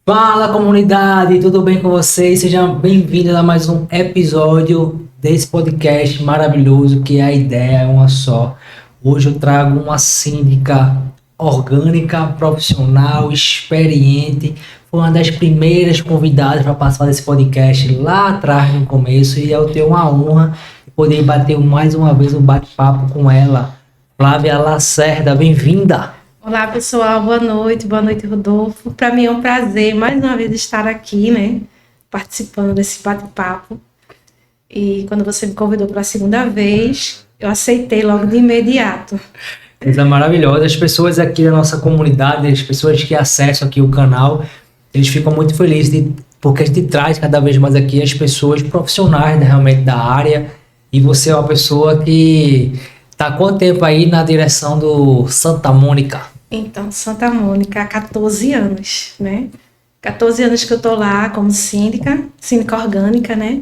Fala comunidade, tudo bem com vocês? Sejam bem-vindos a mais um episódio desse podcast maravilhoso que a ideia é uma só. Hoje eu trago uma síndica orgânica, profissional, experiente. Foi uma das primeiras convidadas para participar desse podcast lá atrás no começo e eu tenho uma honra de poder bater mais uma vez um bate-papo com ela. Flávia Lacerda, bem-vinda! Olá, pessoal. Boa noite, Rodolfo. Para mim é um prazer mais uma vez estar aqui, né, participando desse bate-papo. E quando você me convidou para a segunda vez, eu aceitei logo de imediato. Coisa maravilhosa. As pessoas aqui da nossa comunidade, as pessoas que acessam aqui o canal, eles ficam muito felizes porque a gente traz cada vez mais aqui as pessoas profissionais, né, realmente da área. E você é uma pessoa que está há quanto tempo aí na direção do Santa Mônica? Então, Santa Mônica, há 14 anos, né? 14 anos que eu tô lá como síndica orgânica, né?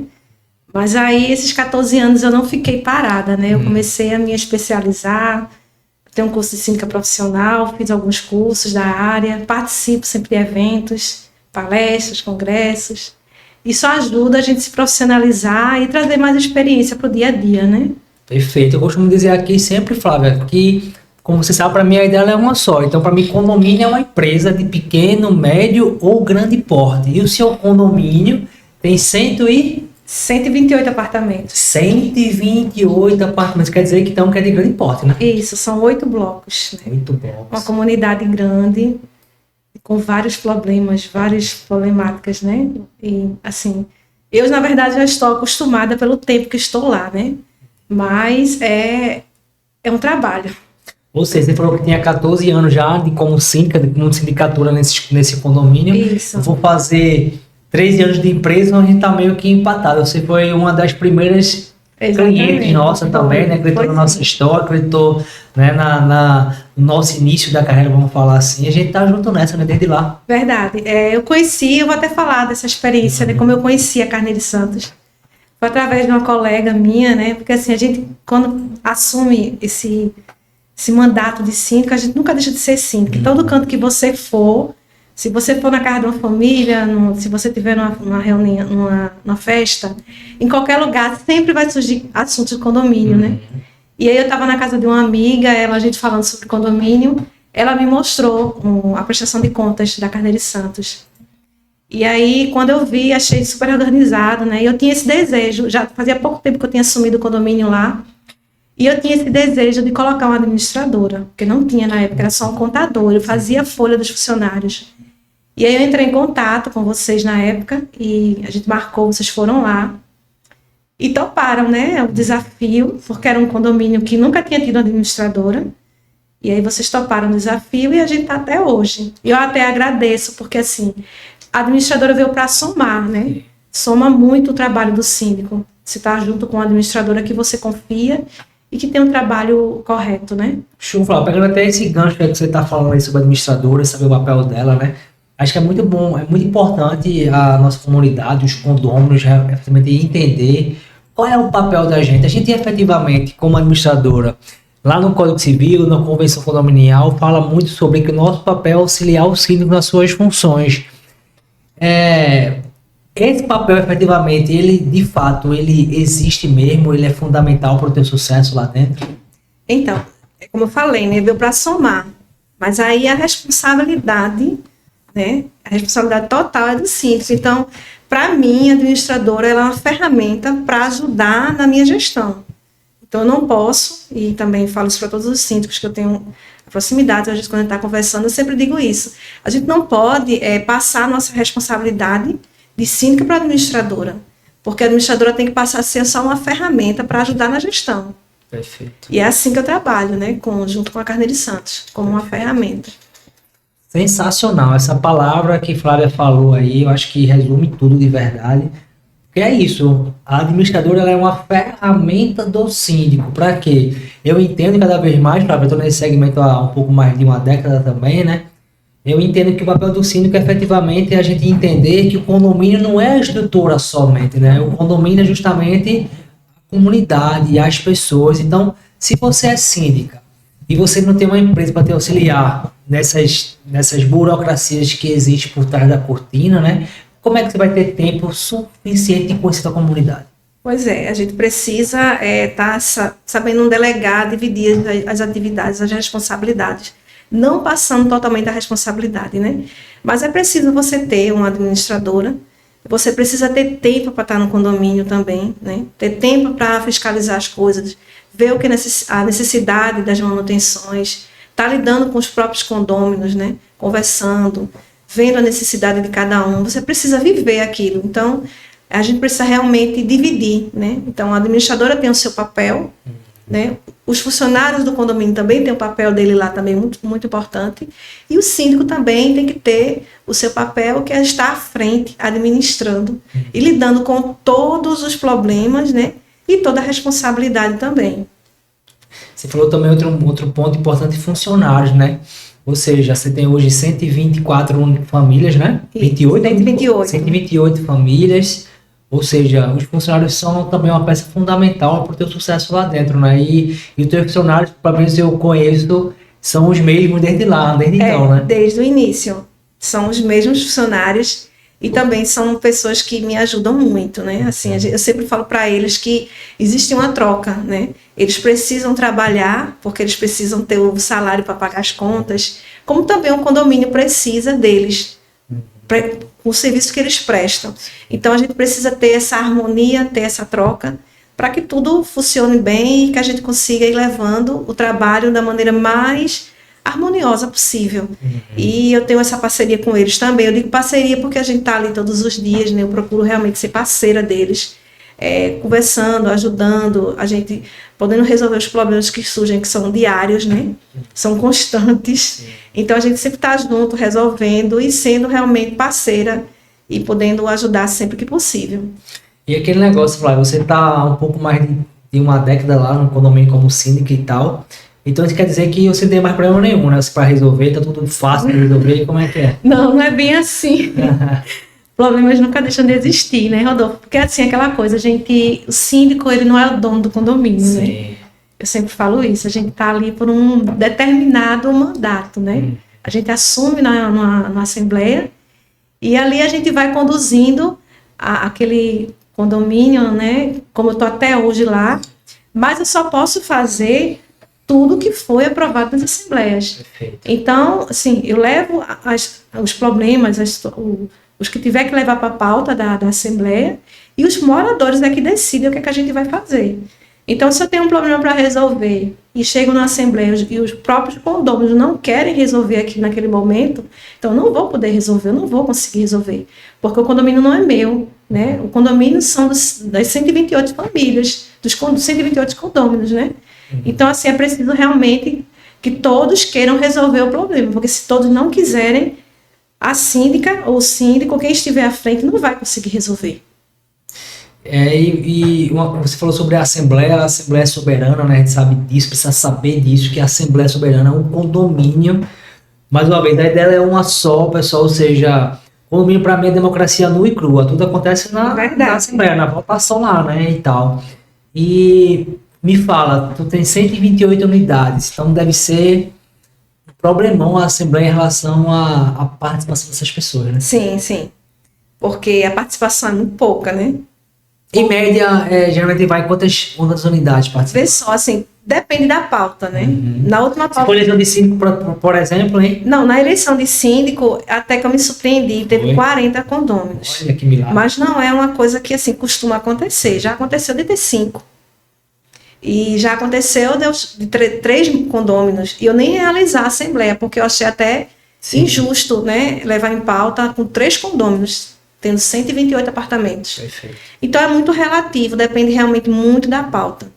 Mas aí, esses 14 anos eu não fiquei parada, né? Eu comecei a me especializar, tenho um curso de síndica profissional, fiz alguns cursos da área, participo sempre de eventos, palestras, congressos. Isso ajuda a gente se profissionalizar e trazer mais experiência para o dia a dia, né? Perfeito. Eu costumo dizer aqui sempre, Flávia, que, como você sabe, para mim a ideia é uma só. Então, para mim, condomínio é uma empresa de pequeno, médio ou grande porte. E o seu condomínio tem 128 apartamentos. 128 apartamentos. Quer dizer que então que é de grande porte, né? Isso, são 8 blocos. Né? 8 blocos. Uma comunidade grande, com vários problemas, várias problemáticas, né? E, assim, eu, na verdade, já estou acostumada pelo tempo que estou lá, né? Mas é um trabalho. Ou seja, você falou que tinha 14 anos já de como síndica, como sindicatura nesse condomínio. Isso. Eu vou fazer 13 anos de empresa, onde a gente está meio que empatado. Você foi uma das primeiras clientes nossa também, né? Acreditou na nossa história, acreditou, né, no nosso início da carreira, vamos falar assim. A gente tá junto nessa, né? Desde lá. Verdade. Eu vou até falar dessa experiência, né? Como eu conheci a Carneiro Santos. Foi através de uma colega minha, né? Porque assim, a gente, quando assume esse mandato de síndico, a gente nunca deixa de ser síndico. Em todo canto que você for, se você for na casa de uma família, se você tiver numa reunião, numa festa, em qualquer lugar, sempre vai surgir assuntos de condomínio, né? E aí eu estava na casa de uma amiga, a gente falando sobre condomínio, ela me mostrou a prestação de contas da Carneiro Santos. E aí, quando eu vi, achei super organizado, né? E eu tinha esse desejo, já fazia pouco tempo que eu tinha assumido o condomínio lá, e eu tinha esse desejo de colocar uma administradora, porque não tinha na época, era só um contador, eu fazia a folha dos funcionários. E aí eu entrei em contato com vocês na época, e a gente marcou, vocês foram lá, e toparam, né? O desafio, porque era um condomínio que nunca tinha tido administradora, e aí vocês toparam o desafio e a gente está até hoje. E eu até agradeço, porque assim, a administradora veio para somar, né? Soma muito o trabalho do síndico. Você está junto com a administradora que você confia e que tem um trabalho correto, né? Deixa eu falar, pegando até esse gancho que você está falando aí sobre a administradora, saber o papel dela, né? Acho que é muito bom, é muito importante a nossa comunidade, os condôminos, efetivamente entender qual é o papel da gente. A gente efetivamente, como administradora, lá no Código Civil, na Convenção Condominial, fala muito sobre que o nosso papel é auxiliar o síndico nas suas funções. Esse papel, efetivamente, ele, de fato, ele existe mesmo, ele é fundamental para o teu sucesso lá dentro? Então, como eu falei, né, veio para somar, mas aí a responsabilidade, né, a responsabilidade total é do síndico. Então, para mim, a administradora ela é uma ferramenta para ajudar na minha gestão. Então, eu não posso, e também falo isso para todos os síndicos que eu tenho proximidade, às vezes quando a gente está conversando, eu sempre digo isso. A gente não pode passar a nossa responsabilidade de síndica para a administradora, porque a administradora tem que passar a ser só uma ferramenta para ajudar na gestão. Perfeito. E é assim que eu trabalho, né, junto com a Carneiro Santos, como uma ferramenta. Sensacional, essa palavra que Flávia falou aí, eu acho que resume tudo de verdade. Que é isso, a administradora ela é uma ferramenta do síndico. Para quê? Eu entendo cada vez mais, Flávia, eu estou nesse segmento há um pouco mais de uma década também, né? Eu entendo que o papel do síndico efetivamente é a gente entender que o condomínio não é a estrutura somente, né? O condomínio é justamente a comunidade, as pessoas. Então, se você é síndica, e você não tem uma empresa para te auxiliar nessas burocracias que existem por trás da cortina, né? Como é que você vai ter tempo suficiente de conhecer a comunidade? Pois é, a gente precisa estar sabendo delegar, dividir as atividades, as responsabilidades, não passando totalmente a responsabilidade, né? Mas é preciso você ter uma administradora, você precisa ter tempo para estar no condomínio também, né? Ter tempo para fiscalizar as coisas, ver o que a necessidade das manutenções, estar lidando com os próprios condôminos, né? Conversando, vendo a necessidade de cada um. Você precisa viver aquilo. Então, a gente precisa realmente dividir, né? Então, a administradora tem o seu papel, né? Os funcionários do condomínio também têm o papel dele lá também muito, muito importante. E o síndico também tem que ter o seu papel, que é estar à frente, administrando e lidando com todos os problemas, né? E toda a responsabilidade também. Você falou também outro ponto importante, funcionários, né? Ou seja, você tem hoje 124 famílias, né? 128 famílias. Ou seja, os funcionários são também uma peça fundamental para o teu sucesso lá dentro, né? E os teus funcionários, pelo menos eu conheço, são os mesmos desde então, né? Desde o início. São os mesmos funcionários e também são pessoas que me ajudam muito, né? Assim, eu sempre falo para eles que existe uma troca, né? Eles precisam trabalhar, porque eles precisam ter o salário para pagar as contas, como também o condomínio precisa deles, o serviço que eles prestam. Então, a gente precisa ter essa harmonia, ter essa troca, para que tudo funcione bem e que a gente consiga ir levando o trabalho da maneira mais harmoniosa possível. E eu tenho essa parceria com eles também. Eu digo parceria porque a gente está ali todos os dias, né? Eu procuro realmente ser parceira deles, conversando, ajudando, a gente podendo resolver os problemas que surgem, que são diários, né? São constantes. Então, a gente sempre está junto, resolvendo e sendo realmente parceira e podendo ajudar sempre que possível. E aquele negócio, Flávio, você está um pouco mais de uma década lá no condomínio como síndico e tal, então isso quer dizer que você não tem mais problema nenhum, né? Para resolver, tá tudo fácil de resolver, como é que é? Não é bem assim. Problemas nunca deixam de existir, né, Rodolfo? Porque assim, aquela coisa, o síndico, ele não é o dono do condomínio, Sim. né? Eu sempre falo isso, a gente está ali por um determinado mandato, né? A gente assume na assembleia e ali a gente vai conduzindo aquele condomínio, né? Como eu estou até hoje lá, mas eu só posso fazer tudo que foi aprovado nas assembleias. Perfeito. Então, assim, eu levo os problemas, os que tiver que levar para a pauta da assembleia, e os moradores é que decidem o que é que a gente vai fazer. Então, se eu tenho um problema para resolver e chego na assembleia e os próprios condôminos não querem resolver aqui naquele momento, então eu não vou poder resolver, eu não vou conseguir resolver, porque o condomínio não é meu, né? O condomínio são das 128 famílias, dos 128 condôminos, né? Então, assim, é preciso realmente que todos queiram resolver o problema, porque se todos não quiserem, a síndica ou o síndico, quem estiver à frente, não vai conseguir resolver. Você falou sobre a Assembleia é soberana, né? A gente sabe disso, precisa saber disso, que a Assembleia é soberana é um condomínio. Mais uma vez, a ideia dela é uma só, pessoal, ou seja, condomínio para mim é democracia nua e crua, tudo acontece na Assembleia, na votação lá, né, e tal. E me fala, tu tem 128 unidades, então deve ser um problemão a Assembleia em relação à participação dessas pessoas, né? Sim, porque a participação é muito pouca, né? Em média, geralmente vai quantas unidades participam? Vê só, assim, depende da pauta, né? Na última pauta... Se for eleição de síndico, por exemplo, hein? Não, na eleição de síndico, até que eu me surpreendi, teve 40 condôminos. Olha que milagre. Mas não é uma coisa que, assim, costuma acontecer. Já aconteceu de ter 5. E já aconteceu de 3 condôminos. E eu nem realizar a assembleia, porque eu achei até injusto, né? Levar em pauta com 3 condôminos, tendo 128 apartamentos. Perfeito. Então é muito relativo, depende realmente muito da pauta.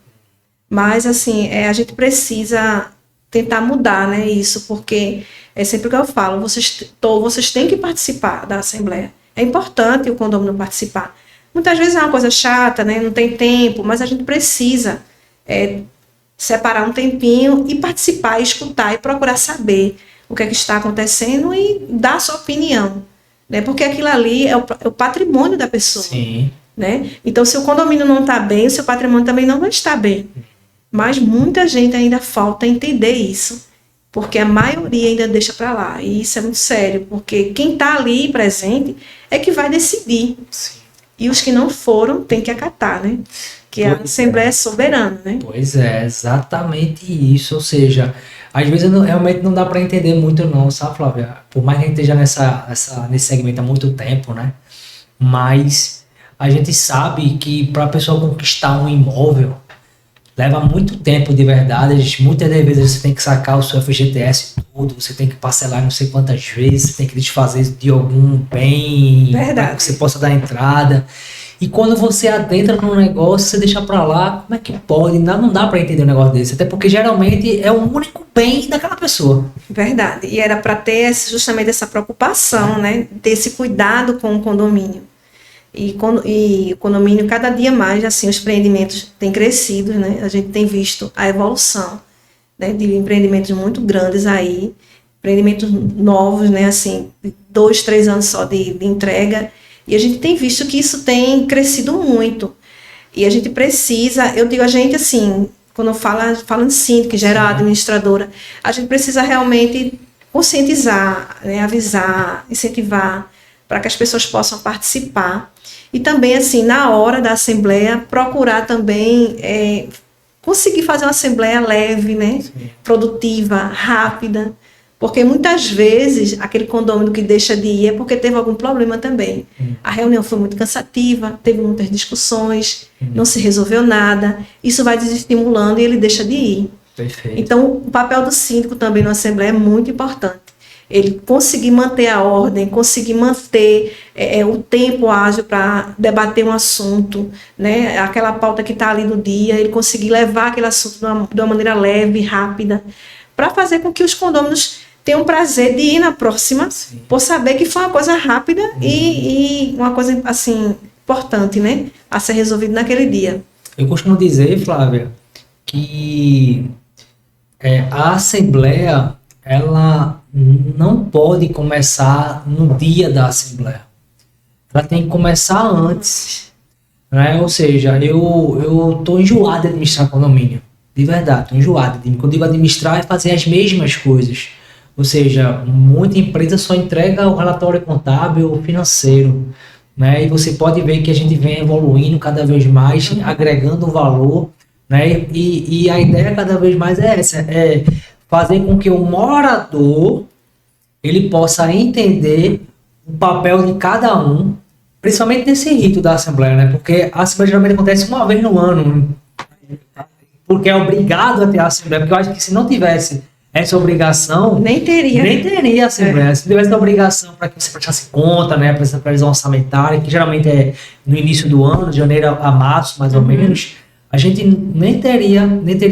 Mas, assim, a gente precisa tentar mudar, né, isso, porque é sempre o que eu falo, vocês têm que participar da assembleia. É importante o condomínio participar. Muitas vezes é uma coisa chata, né, não tem tempo, mas a gente precisa separar um tempinho e participar, escutar e procurar saber o que é que está acontecendo e dar a sua opinião. Né? Porque aquilo ali é o patrimônio da pessoa. Sim. Né? Então, se o condomínio não está bem, o seu patrimônio também não vai estar bem. Mas muita gente ainda falta entender isso, porque a maioria ainda deixa para lá. E isso é muito sério, porque quem está ali presente é que vai decidir. Sim. E os que não foram têm que acatar, né? Que a Assembleia é soberana, né? Pois é, exatamente isso. Ou seja, às vezes realmente não dá para entender muito não, sabe, Flávia? Por mais que a gente esteja nesse segmento há muito tempo, né? Mas a gente sabe que para a pessoa conquistar um imóvel, leva muito tempo de verdade. Muitas das vezes você tem que sacar o seu FGTS todo, você tem que parcelar não sei quantas vezes, você tem que desfazer de algum bem para que você possa dar entrada. E quando você adentra num negócio, você deixa pra lá, como é que pode? Não dá pra entender um negócio desse. Até porque geralmente é o único bem daquela pessoa. Verdade. E era para ter justamente essa preocupação, né? Desse cuidado com o condomínio. E o condomínio, cada dia mais, assim, os empreendimentos têm crescido, né? A gente tem visto a evolução, né, de empreendimentos muito grandes aí, empreendimentos novos, né? Assim, 2, 3 anos só de entrega. E a gente tem visto que isso tem crescido muito. E a gente precisa, eu digo a gente assim, quando eu falo em síndico, geral, administradora, a gente precisa realmente conscientizar, né, avisar, incentivar, para que as pessoas possam participar. E também, assim, na hora da assembleia, procurar também conseguir fazer uma assembleia leve, né, produtiva, rápida. Porque muitas vezes aquele condômino que deixa de ir é porque teve algum problema também. A reunião foi muito cansativa, teve muitas discussões, não se resolveu nada. Isso vai desestimulando e ele deixa de ir. Perfeito. Então, o papel do síndico também na Assembleia é muito importante. Ele conseguir manter a ordem, conseguir manter o tempo ágil para debater um assunto, né? Aquela pauta que está ali no dia, ele conseguir levar aquele assunto de uma maneira leve, rápida, para fazer com que os condôminos tenham prazer de ir na próxima, por saber que foi uma coisa rápida e uma coisa, assim, importante, né? A ser resolvida naquele dia. Eu costumo dizer, Flávia, que a Assembleia, ela não pode começar no dia da Assembleia. Ela tem que começar antes, né? Ou seja, eu tô enjoado de administrar condomínio. De verdade, tô enjoado. Quando eu digo administrar, é fazer as mesmas coisas. Ou seja, muita empresa só entrega o relatório contábil financeiro, né? E você pode ver que a gente vem evoluindo cada vez mais, agregando valor, né? E a ideia cada vez mais é essa, é fazer com que o morador ele possa entender o papel de cada um, principalmente nesse rito da Assembleia, né? Porque a Assembleia geralmente acontece uma vez no ano, porque é obrigado a ter a Assembleia, porque eu acho que se não tivesse essa obrigação, nem teria a Assembleia. Se tivesse a obrigação para que você prestasse conta, né, para essa previsão orçamentária, que geralmente é no início do ano, de janeiro a março, mais ou menos, a gente nem teria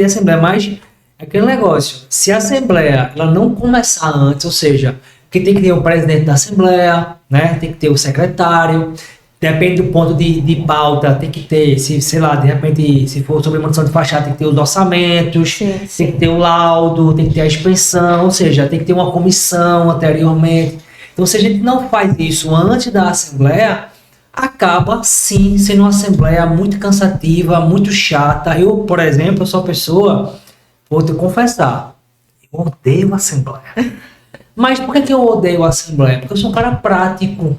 Assembleia. Mas aquele negócio, se a Assembleia ela não começar antes, ou seja, que tem que ter o presidente da Assembleia, né, tem que ter o secretário, depende do ponto de pauta, tem que ter, sei lá, de repente, se for sobre manutenção de fachada, tem que ter os orçamentos, tem que ter o laudo, tem que ter a expensão, ou seja, tem que ter uma comissão anteriormente. Então, se a gente não faz isso antes da Assembleia, acaba, sim, sendo uma Assembleia muito cansativa, muito chata. Eu, por exemplo, sou uma pessoa, vou te confessar, eu odeio a Assembleia. Mas por que eu odeio a Assembleia? Porque eu sou um cara prático,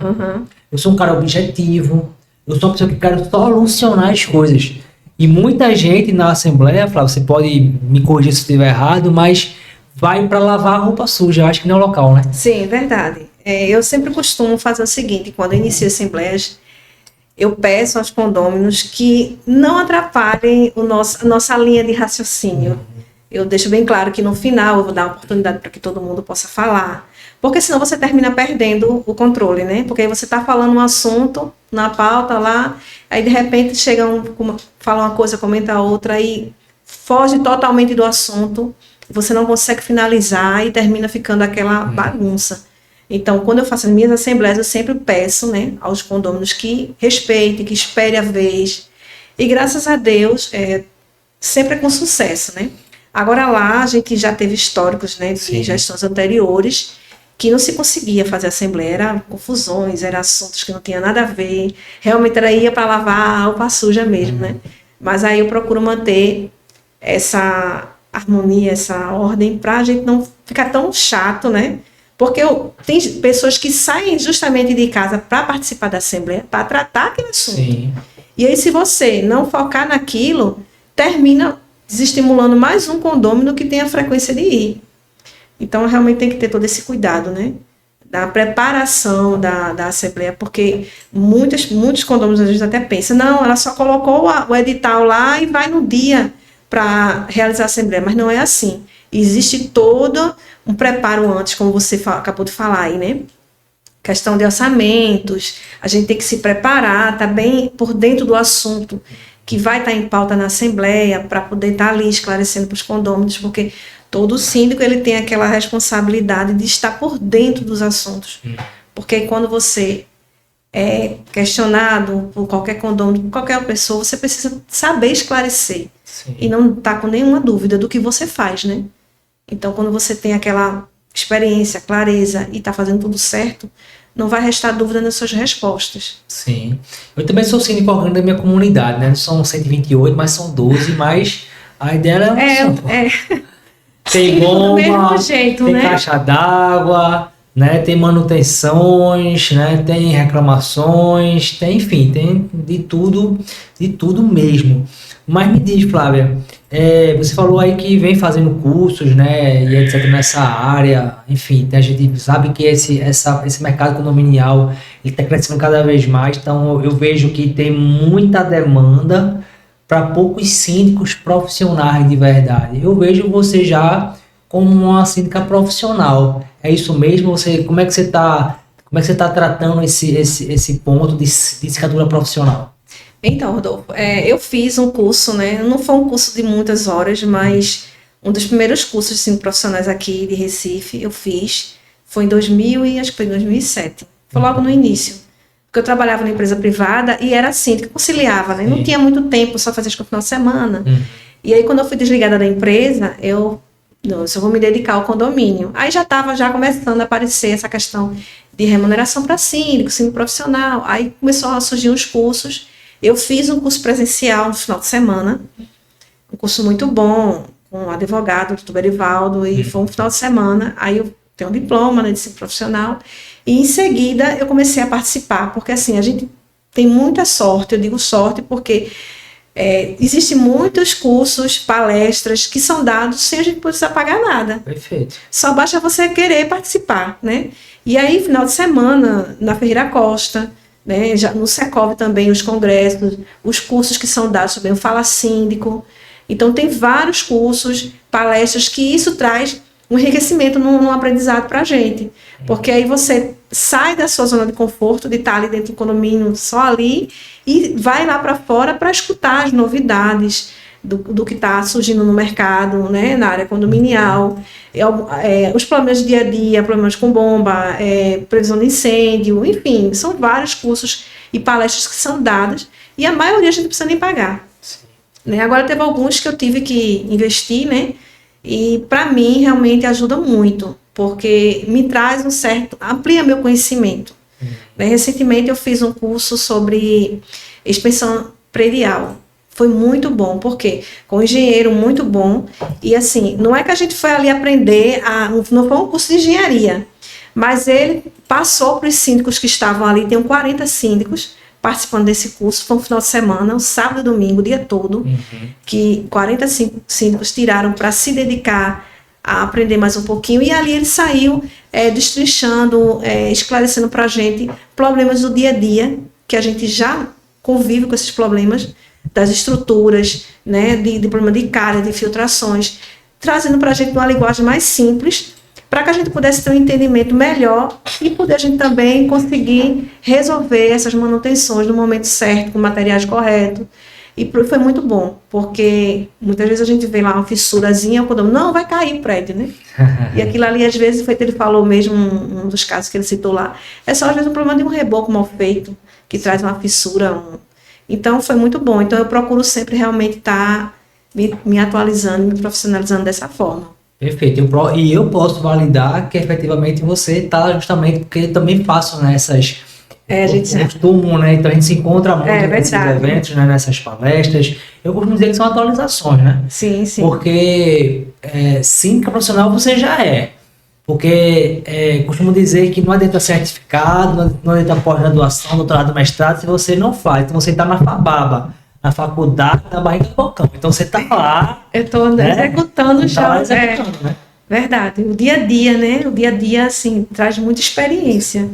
eu sou um cara objetivo, eu sou uma pessoa que quero solucionar as coisas. E muita gente na Assembleia, Flávio, você pode me corrigir se eu estiver errado, mas vai para lavar a roupa suja. Eu acho que não é o local, né? Sim, verdade. Eu sempre costumo fazer o seguinte, quando eu inicio assembleias, eu peço aos condôminos que não atrapalhem a nossa linha de raciocínio. Eu deixo bem claro que no final eu vou dar uma oportunidade para que todo mundo possa falar. Porque senão você termina perdendo o controle, né? Porque aí você está falando um assunto na pauta lá, aí de repente chega fala uma coisa, comenta outra, e foge totalmente do assunto, você não consegue finalizar e termina ficando aquela bagunça. Então, quando eu faço as minhas assembleias, eu sempre peço, né, aos condôminos que respeitem, que esperem a vez. E graças a Deus, sempre é com sucesso, né? Agora lá, a gente já teve históricos, né, de gestões anteriores, que não se conseguia fazer assembleia, eram confusões, eram assuntos que não tinham nada a ver, realmente ia para lavar a roupa suja mesmo, né? Mas aí eu procuro manter essa harmonia, essa ordem, para a gente não ficar tão chato, né? Porque tem pessoas que saem justamente de casa para participar da Assembleia, para tratar aquele assunto. Sim. E aí, se você não focar naquilo, termina desestimulando mais um condômino que tem a frequência de ir. Então, realmente tem que ter todo esse cuidado, né? Da preparação da Assembleia, porque muitos condôminos às vezes até pensam, não, ela só colocou o edital lá e vai no dia para realizar a Assembleia, mas não é assim. Existe todo um preparo antes, como você acabou de falar aí, né? Questão de orçamentos, a gente tem que se preparar, tá bem por dentro do assunto que vai estar em pauta na Assembleia, para poder estar ali esclarecendo para os condôminos, porque todo síndico ele tem aquela responsabilidade de estar por dentro dos assuntos. Porque quando você é questionado por qualquer condômino, por qualquer pessoa, você precisa saber esclarecer. Sim. E não estar com nenhuma dúvida do que você faz, né? Então, quando você tem aquela experiência, clareza e está fazendo tudo certo, não vai restar dúvida nas suas respostas. Sim. Eu também sou síndico orgânico da minha comunidade, né? Não são 128, mas são 12, mas a ideia é uma só. Tem bomba, do mesmo jeito, tem né? caixa d'água, né? Tem manutenções, né? Tem reclamações, tem, enfim, tem de tudo mesmo. Mas me diz, Flávia, você falou aí que vem fazendo cursos, né, e etc nessa área, enfim, a gente sabe que esse mercado condominial está crescendo cada vez mais, então eu vejo que tem muita demanda para poucos síndicos profissionais de verdade. Eu vejo você já como uma síndica profissional. É isso mesmo? Como é que você está tratando esse ponto de sindicatura profissional? Então, Rodolfo, eu fiz um curso, né? Não foi um curso de muitas horas, mas um dos primeiros cursos assim, profissionais aqui de Recife, eu fiz, foi em 2007. Foi logo no início. Porque eu trabalhava numa empresa privada e era assim, que conciliava, né? Não tinha muito tempo, só fazia no final de semana. E aí, quando eu fui desligada da empresa, eu vou me dedicar ao condomínio. Aí já estava começando a aparecer essa questão de remuneração para síndico profissional. Aí começou a surgir uns cursos. Eu fiz um curso presencial no final de semana, um curso muito bom, com o advogado, o doutor Berivaldo, e foi um final de semana. Aí eu tenho um diploma, né, de ensino profissional, e em seguida eu comecei a participar, porque assim, a gente tem muita sorte, eu digo sorte porque existem muitos cursos, palestras que são dados sem a gente precisar pagar nada. Perfeito. Só basta você querer participar, né? E aí, final de semana, na Ferreira Costa, né, já no Secov também, os congressos, os cursos que são dados sobre o Fala Síndico. Então, tem vários cursos, palestras, que isso traz um enriquecimento no aprendizado para a gente. Porque aí você sai da sua zona de conforto, de estar ali dentro do condomínio, só ali, e vai lá para fora para escutar as novidades do que está surgindo no mercado, né, na área condominial, os problemas de dia a dia, problemas com bomba, previsão de incêndio, enfim, são vários cursos e palestras que são dadas, e a maioria a gente não precisa nem pagar. Né? Agora, teve alguns que eu tive que investir, né, e para mim realmente ajuda muito, porque me traz amplia meu conhecimento. Né? Recentemente eu fiz um curso sobre expansão predial. Foi muito bom, porque com um engenheiro muito bom, e assim, não é que a gente foi ali aprender, não foi um curso de engenharia, mas ele passou para os síndicos que estavam ali, tem 40 síndicos participando desse curso, foi um final de semana, um sábado e domingo, o dia todo, que 40 síndicos tiraram para se dedicar a aprender mais um pouquinho, e ali ele saiu destrinchando, esclarecendo para a gente problemas do dia a dia, que a gente já convive com esses problemas, das estruturas, né, de problema de calha, de filtrações, trazendo para a gente uma linguagem mais simples, para que a gente pudesse ter um entendimento melhor e poder a gente também conseguir resolver essas manutenções no momento certo, com materiais corretos. E foi muito bom, porque muitas vezes a gente vê lá uma fissurazinha, quando não, vai cair o prédio, né? E aquilo ali, às vezes, ele falou mesmo, um dos casos que ele citou lá, é só às vezes um problema de um reboco mal feito, que traz uma fissura. Então, foi muito bom. Então, eu procuro sempre realmente estar me atualizando, me profissionalizando dessa forma. Perfeito. Eu posso validar que efetivamente você está justamente, porque eu também faço, né, A gente costumo, né? Então a gente se encontra muito nesses eventos, né? Nessas palestras. Eu costumo dizer que são atualizações, né? Sim, sim. Porque síndica profissional você já é. Porque costumo dizer que não adianta certificado, não adianta pós-graduação, doutorado, mestrado, se você não faz. Então você está na FABABA, na faculdade, na barriga do bocão. Então você está lá. Eu estou executando já. Né? Verdade. O dia a dia, né? O dia a dia, assim, traz muita experiência.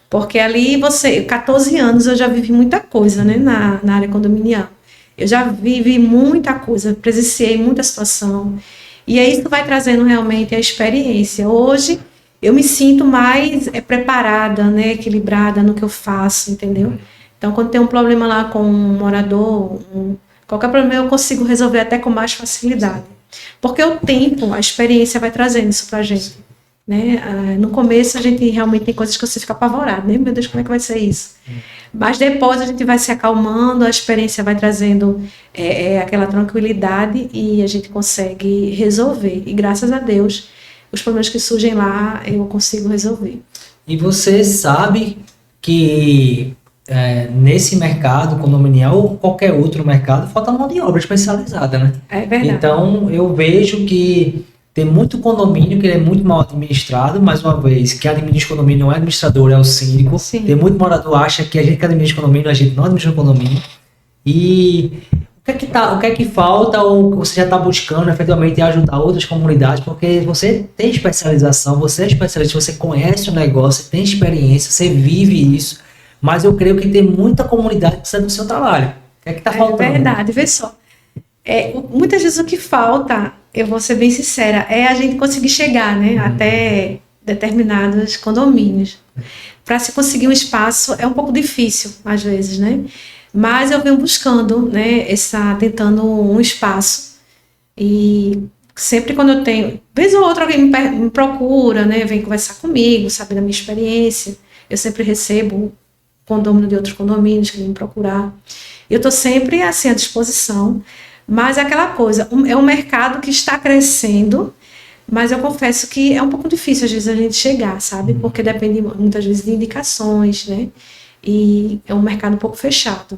Porque ali 14 anos eu já vivi muita coisa, né? Na área condominial. Eu já vivi muita coisa, presenciei muita situação. E aí isso vai trazendo realmente a experiência. Hoje eu me sinto mais preparada, né, equilibrada no que eu faço, entendeu? Então, quando tem um problema lá com um morador, qualquer problema eu consigo resolver até com mais facilidade. Porque o tempo, a experiência vai trazendo isso pra gente. Né? No começo a gente realmente tem coisas que você fica apavorado, né? Meu Deus, como é que vai ser isso? Mas depois a gente vai se acalmando, a experiência vai trazendo aquela tranquilidade e a gente consegue resolver. E graças a Deus, os problemas que surgem lá eu consigo resolver. E você sabe que nesse mercado condominial ou qualquer outro mercado falta mão de obra especializada, né? É verdade. Então eu vejo que tem muito condomínio que ele é muito mal administrado, mais uma vez, quem administra o condomínio não é administrador, é o síndico. Sim. Tem muito morador que acha que a gente que administra o condomínio, a gente não administra o condomínio. E o que é que falta ou você já está buscando efetivamente ajudar outras comunidades, porque você tem especialização, você é especialista, você conhece o negócio, você tem experiência, você vive isso, mas eu creio que tem muita comunidade que precisa do seu trabalho. O que é que está faltando? É verdade, vê só. Muitas vezes o que falta, eu vou ser bem sincera, é a gente conseguir chegar, né, até determinados condomínios. Para se conseguir um espaço é um pouco difícil, às vezes, né? Mas eu venho buscando, né, tentando um espaço. E sempre quando eu tenho, vez ou outra alguém me procura, né, vem conversar comigo, sabe da minha experiência. Eu sempre recebo condômino de outros condomínios que vêm me procurar. Eu estou sempre assim à disposição. Mas é aquela coisa, é um mercado que está crescendo, mas eu confesso que é um pouco difícil às vezes a gente chegar, sabe? Porque depende muitas vezes de indicações, né? E é um mercado um pouco fechado,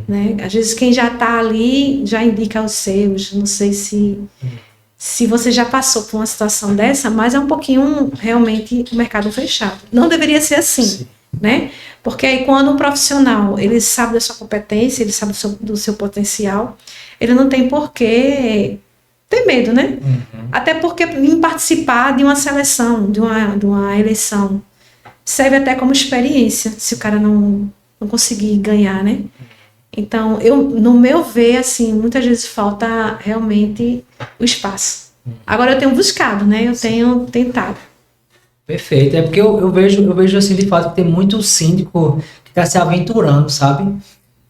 né? Às vezes quem já está ali já indica os seus, não sei se você já passou por uma situação dessa, mas é um pouquinho realmente um mercado fechado. Não deveria ser assim. Sim. Né? Porque aí quando um profissional ele sabe da sua competência, ele sabe do seu potencial, ele não tem por que ter medo, né? Até porque em participar de uma seleção, de uma eleição, serve até como experiência, se o cara não conseguir ganhar, né? Então, no meu ver, assim, muitas vezes falta realmente o espaço. Agora eu tenho buscado, né? Eu tenho tentado. Perfeito, é porque eu vejo assim de fato que tem muito síndico que está se aventurando, sabe?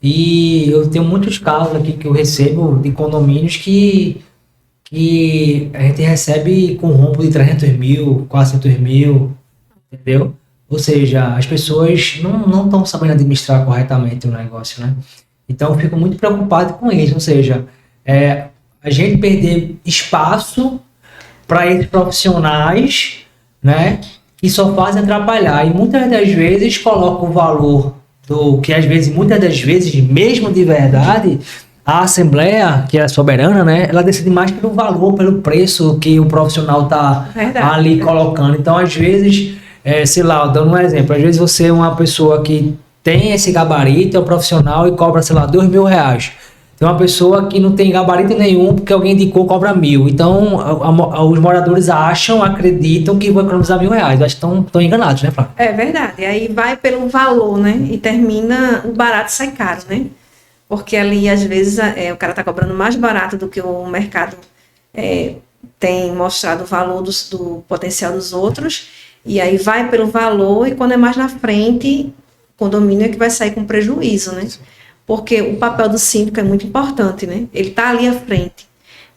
E eu tenho muitos casos aqui que eu recebo de condomínios que a gente recebe com rombo de 300 mil, 400 mil, entendeu? Ou seja, as pessoas não estão sabendo administrar corretamente o negócio, né? Então eu fico muito preocupado com isso, ou seja, a gente perder espaço para esses profissionais, né, que só fazem atrapalhar, e muitas das vezes colocam o valor do que muitas das vezes, mesmo de verdade, a Assembleia, que é soberana, né, ela decide mais pelo valor, pelo preço que o profissional está ali colocando. Então, às vezes, sei lá, dando um exemplo, às vezes você é uma pessoa que tem esse gabarito, é um profissional e cobra, sei lá, R$2.000. Tem uma pessoa que não tem gabarito nenhum porque alguém indicou, cobra 1.000. Então, os moradores acreditam que vão economizar R$1.000. Acho que estão enganados, né, Flávia? É verdade. Aí vai pelo valor, né? E termina o barato sai caro, né? Porque ali, às vezes, o cara está cobrando mais barato do que o mercado tem mostrado o valor do potencial dos outros. E aí vai pelo valor e quando é mais na frente, o condomínio é que vai sair com prejuízo, né? Porque o papel do síndico é muito importante, né? Ele está ali à frente.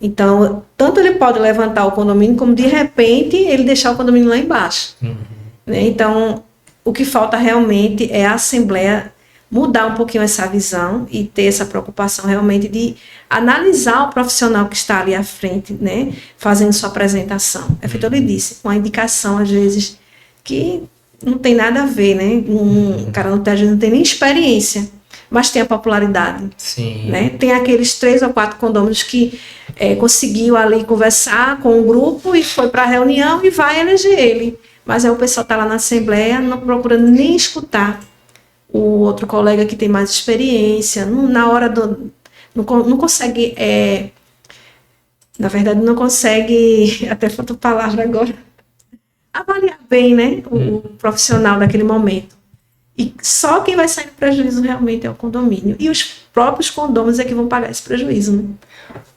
Então, tanto ele pode levantar o condomínio, como de repente ele deixar o condomínio lá embaixo. Né? Então, o que falta realmente é a Assembleia mudar um pouquinho essa visão e ter essa preocupação realmente de analisar o profissional que está ali à frente, né? Fazendo sua apresentação. É feito, eu lhe disse, uma indicação, às vezes, que não tem nada a ver, né? O cara não tem nem experiência, mas tem a popularidade. Sim. Né? Tem aqueles 3 ou 4 condôminos que conseguiu ali conversar com o grupo e foi para a reunião e vai eleger ele. Mas aí o pessoal está lá na Assembleia não procurando nem escutar o outro colega que tem mais experiência, na hora do... Não consegue... na verdade, não consegue... Até falta palavra agora. Avaliar bem, né? O profissional daquele momento. E só quem vai sair no prejuízo realmente é o condomínio. E os próprios condôminos é que vão pagar esse prejuízo, né?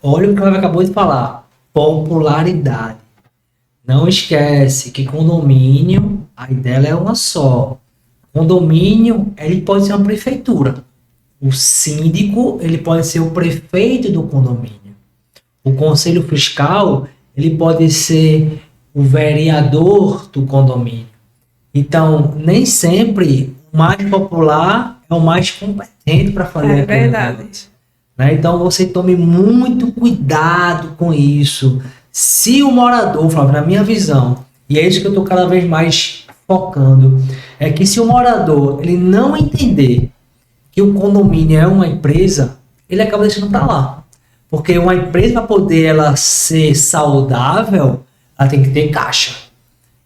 Olha o que ela acabou de falar. Popularidade. Não esquece que condomínio, a ideia é uma só. Condomínio, ele pode ser uma prefeitura. O síndico, ele pode ser o prefeito do condomínio. O conselho fiscal, ele pode ser o vereador do condomínio. Então, nem sempre o mais popular é o mais competente para fazer aquilo. É verdade. Né? Então, você tome muito cuidado com isso. Se o morador, Flávio, na minha visão, e é isso que eu estou cada vez mais focando, é que se o morador ele não entender que o condomínio é uma empresa, ele acaba deixando para lá. Porque uma empresa, para poder ela ser saudável, ela tem que ter caixa.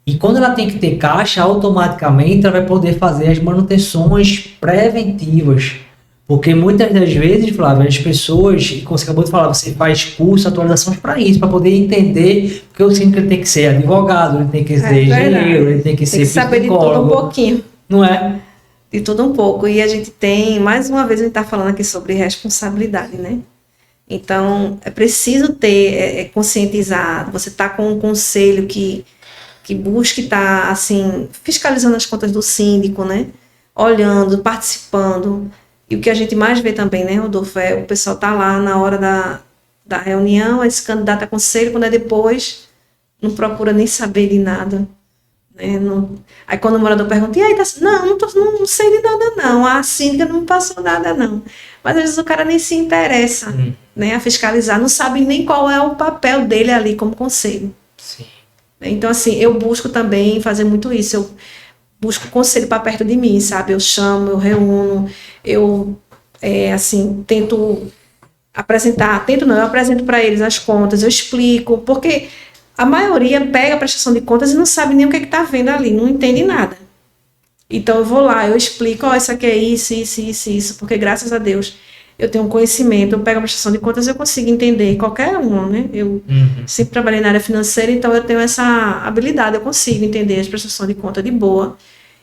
E quando ela tem que ter caixa, automaticamente ela vai poder fazer as manutenções preventivas. Porque muitas das vezes, Flávio, as pessoas, como você acabou de falar, você faz curso, atualizações para isso, para poder entender, porque eu sinto que ele tem que ser advogado, ele tem que ser engenheiro, ele tem que ser saber de tudo um pouquinho. Não é? De tudo um pouco. E a gente tem, mais uma vez, a gente está falando aqui sobre responsabilidade, né? Então, é preciso ter conscientizado. Você está com um conselho que busque estar, assim, fiscalizando as contas do síndico, né? Olhando, participando. E o que a gente mais vê também, né, Rodolfo, o pessoal tá lá na hora da reunião, aí se candidata a conselho, quando é depois, não procura nem saber de nada. Né? Aí quando o morador pergunta, e aí, não sei de nada não, a síndica não passou nada não. Mas às vezes o cara nem se interessa né, a fiscalizar, não sabe nem qual é o papel dele ali como conselho. Sim. Então, assim, eu busco também fazer muito isso, eu busco conselho para perto de mim, sabe? Eu chamo, eu reúno, eu, assim, tento apresentar, eu apresento para eles as contas, eu explico, porque a maioria pega a prestação de contas e não sabe nem o que está vendo ali, não entende nada. Então, eu vou lá, eu explico, isso aqui é isso, porque graças a Deus eu tenho um conhecimento, eu pego a prestação de contas, eu consigo entender qualquer um, né? Eu sempre trabalhei na área financeira, então eu tenho essa habilidade, eu consigo entender as prestações de conta de boa.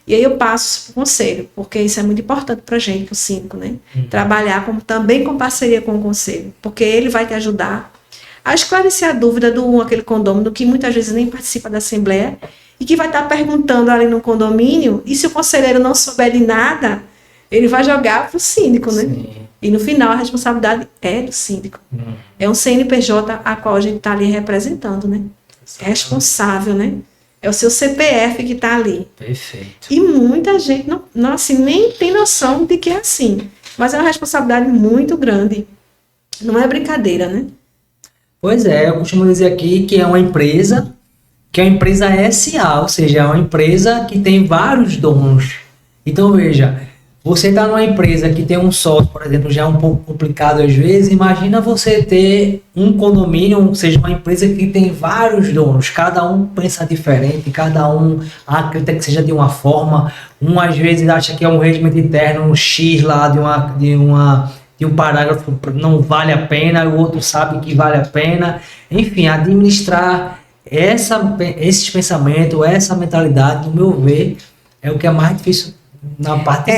E aí eu passo para o conselho, porque isso é muito importante para a gente, para o síndico, né? Trabalhar também com parceria com o conselho, porque ele vai te ajudar a esclarecer a dúvida aquele condômino que muitas vezes nem participa da assembleia e que vai estar perguntando ali no condomínio, e se o conselheiro não souber de nada, ele vai jogar para o síndico, né? Sim. E no final a responsabilidade é do síndico. É um CNPJ a qual a gente está ali representando, né? É responsável, né? É o seu CPF que está ali. Perfeito. E muita gente não assim, nem tem noção de que é assim. Mas é uma responsabilidade muito grande. Não é brincadeira, né? Pois é, eu costumo dizer aqui que é uma empresa SA, ou seja, é uma empresa que tem vários donos. Então, veja, você está numa empresa que tem um sócio, por exemplo, já é um pouco complicado às vezes. Imagina você ter um condomínio, ou seja, uma empresa que tem vários donos, cada um pensa diferente, cada um acredita que seja de uma forma. Um às vezes acha que é um regimento interno, um X lá de um parágrafo não vale a pena, o outro sabe que vale a pena. Enfim, administrar esses pensamentos, essa mentalidade, no meu ver, é o que é mais difícil na parte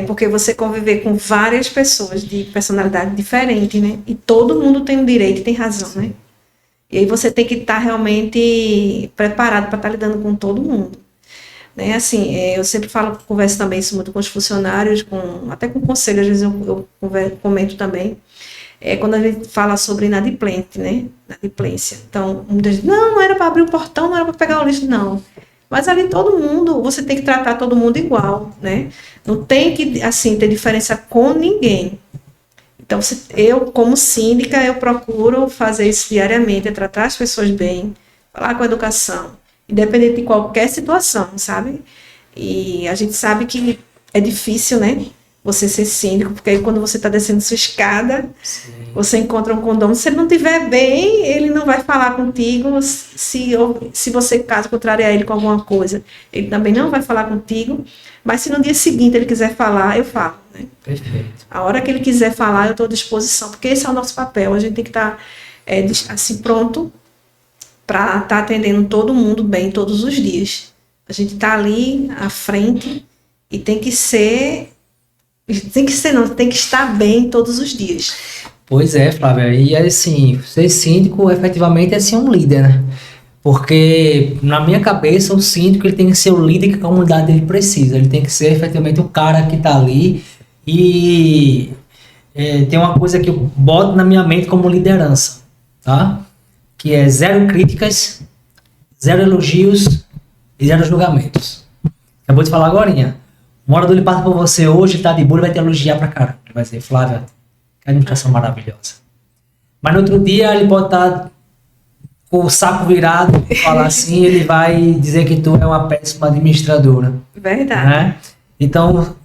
porque você conviver com várias pessoas de personalidade diferente, né? E todo mundo tem um direito e tem razão, né? E aí você tem que estar realmente preparado para estar lidando com todo mundo. Né? Assim, eu sempre converso também isso muito com os funcionários, até com o conselho, às vezes eu comento também, quando a gente fala sobre inadimplente, né? Inadimplência. Então, muitas vezes, não era para abrir o portão, não era para pegar o lixo, não. Mas ali todo mundo, você tem que tratar todo mundo igual, né? Não tem que, assim, ter diferença com ninguém. Então, eu, como síndica, eu procuro fazer isso diariamente, tratar as pessoas bem, falar com a educação, independente de qualquer situação, sabe? E a gente sabe que é difícil, né? Você ser síndico, porque aí quando você está descendo sua escada, sim, você encontra um condômino. Se ele não estiver bem, ele não vai falar contigo. Se você, caso contrariar ele com alguma coisa, ele também não vai falar contigo. Mas se no dia seguinte ele quiser falar, eu falo, né? Perfeito. A hora que ele quiser falar, eu estou à disposição, porque esse é o nosso papel. A gente tem que estar assim, pronto para estar atendendo todo mundo bem todos os dias. A gente está ali à frente e tem que estar bem todos os dias. Pois é, Flávia, e assim, ser síndico efetivamente é ser um líder, né? Porque na minha cabeça o síndico ele tem que ser o líder que a comunidade dele precisa, ele tem que ser efetivamente o cara que está ali e tem uma coisa que eu boto na minha mente como liderança, tá? Que é 0 críticas, 0 elogios e 0 julgamentos. Acabou de falar agorinha. O morador ele passa por você hoje, tá de boa, ele vai te elogiar pra caramba. Ele vai dizer, Flávia, que administração maravilhosa. Mas no outro dia ele pode estar com o saco virado, falar assim, ele vai dizer que tu é uma péssima administradora. Verdade. Né? Então,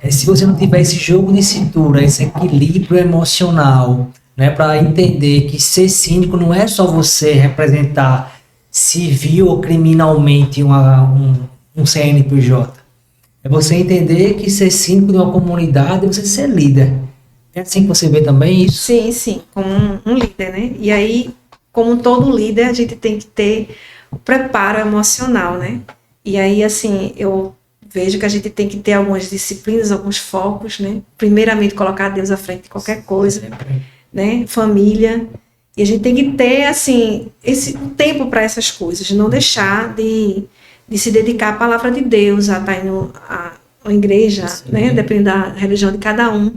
se você não tiver esse jogo de cintura, esse equilíbrio emocional, né, para entender que ser síndico não é só você representar civil ou criminalmente um CNPJ. É você entender que ser síndico de uma comunidade é você ser líder. É assim que você vê também isso? Sim, como um líder, né? E aí, como todo líder, a gente tem que ter o preparo emocional, né? E aí, assim, eu vejo que a gente tem que ter algumas disciplinas, alguns focos, né? Primeiramente, colocar Deus à frente de qualquer coisa, né? Família. E a gente tem que ter, assim, esse tempo para essas coisas, não deixar de se dedicar à palavra de Deus, a estar indo à igreja, né? Dependendo da religião de cada um.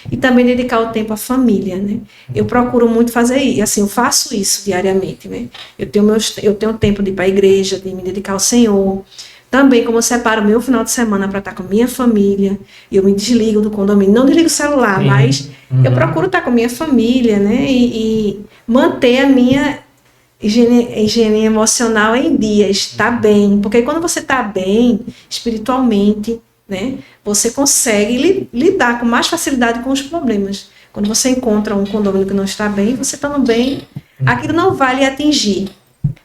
E também dedicar o tempo à família, né? Eu procuro muito fazer isso, assim, eu faço isso diariamente, né? Eu tenho tempo de ir para a igreja, de me dedicar ao Senhor. Também, como eu separo meu final de semana para estar com a minha família, eu me desligo do condomínio, não desligo o celular, mas eu procuro estar com a minha família, né? E manter a minha higiene emocional em dia, estar bem. Porque quando você está bem espiritualmente, né, você consegue lidar com mais facilidade com os problemas. Quando você encontra um condomínio que não está bem, você estando bem, aquilo não vai lhe atingir.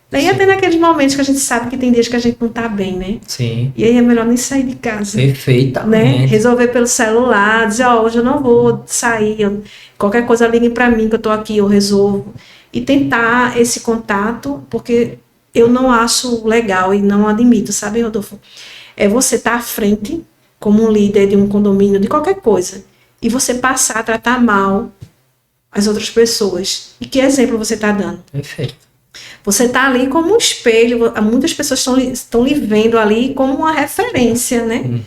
Daí até naqueles momentos que a gente sabe que tem dias que a gente não está bem, né? Sim. E aí é melhor nem sair de casa. Perfeitamente. Né? Resolver pelo celular, dizer, hoje eu não vou sair, qualquer coisa liguem para mim que eu estou aqui, eu resolvo. E tentar esse contato, porque eu não acho legal e não admito, sabe, Rodolfo? É você estar à frente, como um líder de um condomínio, de qualquer coisa, e você passar a tratar mal as outras pessoas. E que exemplo você está dando? Perfeito. Você está ali como um espelho, muitas pessoas estão lhe vendo ali como uma referência, né? Uhum.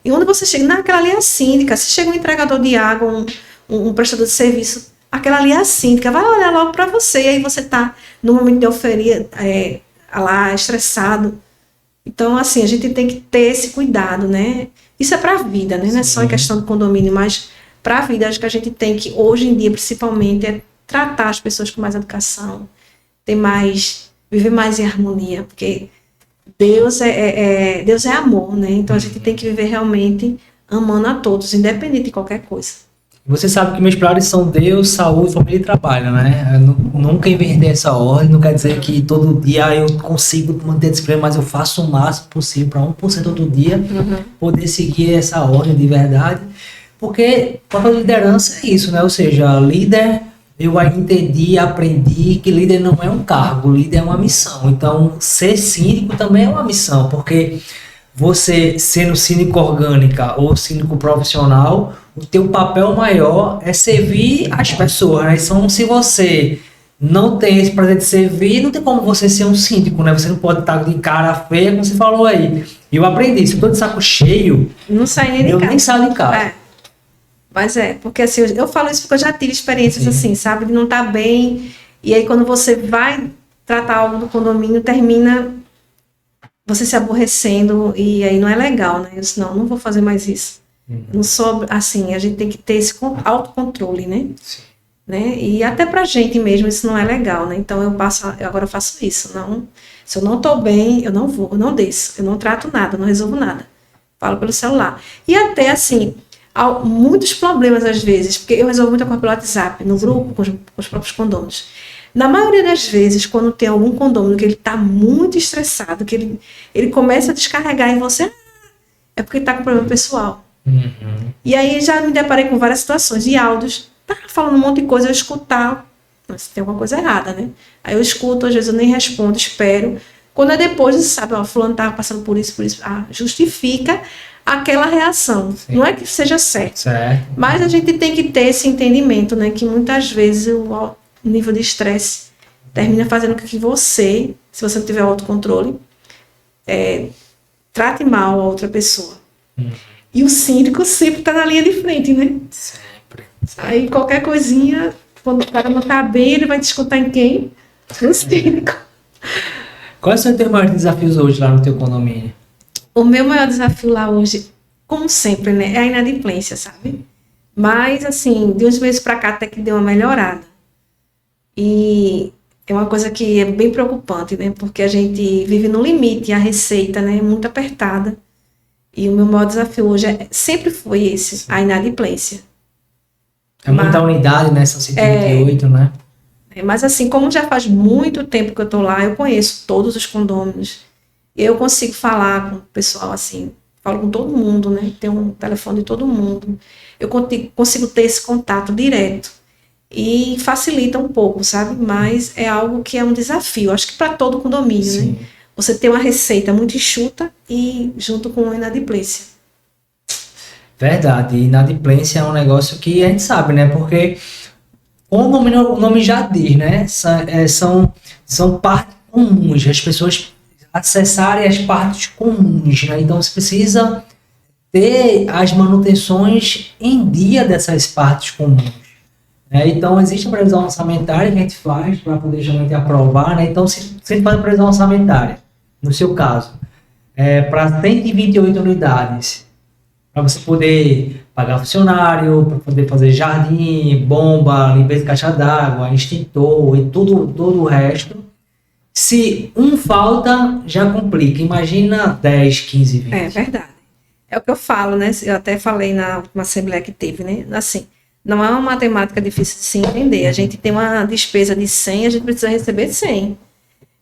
E onde você chega, naquela ali é a síndica, se chega um entregador de água, um prestador de serviço, aquela ali é a síndica, vai olhar logo para você, e aí você está no momento de euforia, lá, estressado. Então, assim, a gente tem que ter esse cuidado, né? Isso é para a vida, né? Não é só em questão do condomínio, mas para a vida, acho que a gente tem que, hoje em dia, principalmente, é tratar as pessoas com mais educação, viver mais em harmonia, porque Deus Deus é amor, né? Então a gente tem que viver realmente amando a todos, independente de qualquer coisa. Você sabe que meus pilares são Deus, saúde, família e trabalho, né? Eu nunca invertei essa ordem, não quer dizer que todo dia eu consigo manter a disciplina, mas eu faço o máximo possível para 1% todo dia poder seguir essa ordem de verdade, porque a própria liderança é isso, né? Ou seja, líder, eu entendi, aprendi que líder não é um cargo, líder é uma missão. Então, ser síndico também é uma missão, porque você sendo síndico orgânica ou síndico profissional, o teu papel maior é servir as pessoas, né? Então, se você não tem esse prazer de servir, não tem como você ser um síndico, né? Você não pode estar de cara feia, como você falou aí. Eu aprendi, se eu tô de saco cheio, não sai nem de casa. Eu nem saio de casa. Mas porque assim, eu falo isso porque eu já tive experiências assim, sabe? De não estar bem, e aí quando você vai tratar algo no condomínio, termina você se aborrecendo, e aí não é legal, né? Eu disse, não vou fazer mais isso. Não sou assim, a gente tem que ter esse autocontrole, né? Sim. Né? E até pra gente mesmo isso não é legal, né? Então agora eu faço isso. Não, se eu não tô bem, eu não vou, eu não desço, eu não trato nada, eu não resolvo nada. Falo pelo celular. E até, assim, há muitos problemas às vezes, porque eu resolvo muita coisa pelo WhatsApp, no grupo, com os próprios condôminos. Na maioria das vezes, quando tem algum condômino que ele está muito estressado, que ele começa a descarregar em você, é porque está com problema pessoal. Uhum. E aí já me deparei com várias situações de áudios, tá falando um monte de coisa, eu escutar, mas tem alguma coisa errada, né? Aí eu escuto, às vezes eu nem respondo, espero. Quando é depois, você sabe, ó, fulano estava passando por isso, justifica aquela reação. Sim. Não é que seja certo. Certo. Mas a gente tem que ter esse entendimento, né? Que muitas vezes o nível de estresse termina fazendo com que você, se você não tiver autocontrole, trate mal a outra pessoa. E o síndico sempre está na linha de frente, né? Sempre. Aí qualquer coisinha, quando o cara não está bem, ele vai descontar em quem? No síndico. Quais são os teus maiores desafios hoje lá no teu condomínio? O meu maior desafio lá hoje, como sempre, né, é a inadimplência, sabe? Mas, assim, de uns meses para cá até que deu uma melhorada. E é uma coisa que é bem preocupante, né? Porque a gente vive no limite, a receita, né, é muito apertada. E o meu maior desafio hoje sempre foi esse, a inadimplência. É muita unidade, né? São 128, né? Mas assim, como já faz muito tempo que eu estou lá, eu conheço todos os condôminos. Eu consigo falar com o pessoal assim, falo com todo mundo, né? Tenho um telefone de todo mundo. Eu consigo ter esse contato direto. E facilita um pouco, sabe? Mas é algo que é um desafio, acho que para todo condomínio, Sim. né? Você tem uma receita muito enxuta e junto com a inadimplência. Verdade. Inadimplência é um negócio que a gente sabe, né? Porque o nome já diz, né? São partes comuns, as pessoas acessarem as partes comuns, né? Então você precisa ter as manutenções em dia dessas partes comuns. Né? Então existe a previsão orçamentária que a gente faz para poder justamente aprovar, né? Então se você faz a previsão orçamentária, no seu caso, para 128 unidades, para você poder pagar funcionário, para poder fazer jardim, bomba, limpeza de caixa d'água, extintor e todo o resto. Se um falta, já complica. Imagina 10, 15, 20. É verdade. É o que eu falo, né? Eu até falei na última assembleia que teve, né? Assim, não é uma matemática difícil de se entender. A gente tem uma despesa de 100, a gente precisa receber 100.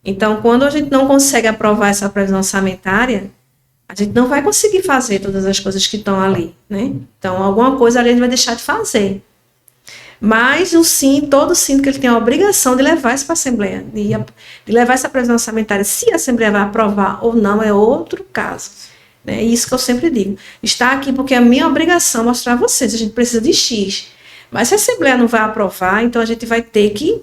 Então, quando a gente não consegue aprovar essa previsão orçamentária, a gente não vai conseguir fazer todas as coisas que estão ali, né? Então, alguma coisa ali a gente vai deixar de fazer. Mas todo síndico ele tem a obrigação de levar isso para a Assembleia, de levar essa previsão orçamentária. Se a Assembleia vai aprovar ou não, é outro caso. É isso que eu sempre digo. Está aqui porque é a minha obrigação mostrar a vocês. A gente precisa de X. Mas se a Assembleia não vai aprovar, então a gente vai ter que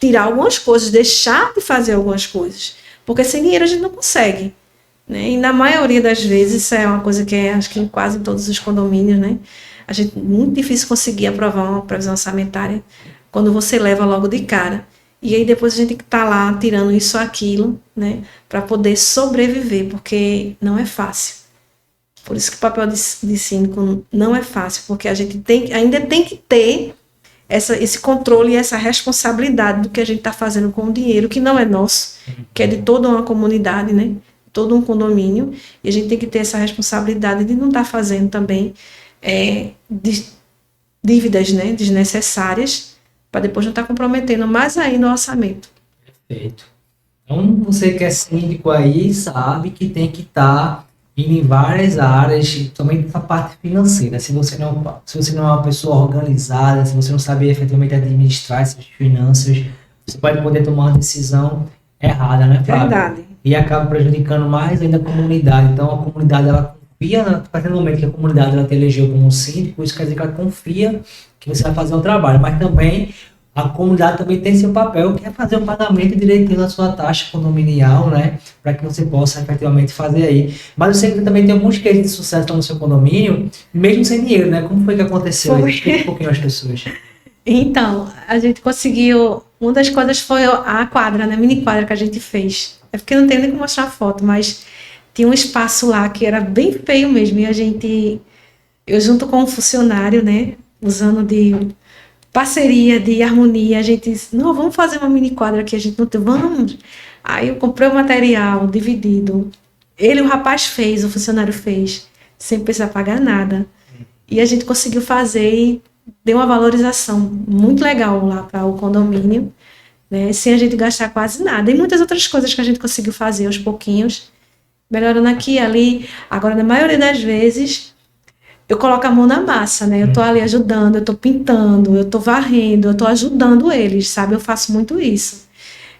tirar algumas coisas, deixar de fazer algumas coisas. Porque sem dinheiro a gente não consegue. Né? E na maioria das vezes, isso é uma coisa que acho que em quase todos os condomínios, né? A gente muito difícil conseguir aprovar uma previsão orçamentária quando você leva logo de cara. E aí depois a gente está lá tirando isso ou aquilo, né? Para poder sobreviver, porque não é fácil. Por isso que o papel de síndico não é fácil, porque a gente ainda tem que ter esse controle e essa responsabilidade do que a gente está fazendo com o dinheiro, que não é nosso, que é de toda uma comunidade, né? Todo um condomínio, e a gente tem que ter essa responsabilidade de não estar fazendo também dívidas, né, desnecessárias, para depois não estar comprometendo mais ainda o orçamento. Perfeito. Então, você que é síndico aí, sabe que tem que estar indo em várias áreas, também nessa parte financeira. Se você não é uma pessoa organizada, se você não sabe efetivamente administrar essas finanças, você pode poder tomar uma decisão errada, né, Flávio? Verdade. E acaba prejudicando mais ainda a comunidade. Então, a comunidade, ela confia, a partir do momento que a comunidade ela te elegeu como um síndico, isso quer dizer que ela confia que você vai fazer um trabalho. Mas também, a comunidade também tem seu papel, que é fazer o pagamento direitinho da sua taxa condominial, né? Para que você possa efetivamente fazer aí. Mas eu sei que também tem alguns cases de sucesso no seu condomínio, mesmo sem dinheiro, né? Como foi que aconteceu? Explica um pouquinho às pessoas. Então, a gente conseguiu. Uma das coisas foi a quadra, né? Mini quadra que a gente fez. É porque não tenho nem como mostrar a foto, mas tinha um espaço lá que era bem feio mesmo. E eu junto com um funcionário, né? Usando de parceria, de harmonia, a gente disse, não, vamos fazer uma mini quadra aqui, a gente não tem, vamos. Aí eu comprei o material dividido o rapaz fez, o funcionário fez, sem precisar pagar nada. E a gente conseguiu fazer e deu uma valorização muito legal lá para o condomínio, né? Sem a gente gastar quase nada. E muitas outras coisas que a gente conseguiu fazer aos pouquinhos, melhorando aqui e ali. Agora, na maioria das vezes, eu coloco a mão na massa, né? Eu tô ali ajudando, eu tô pintando, eu tô varrendo, eu tô ajudando eles, sabe? Eu faço muito isso,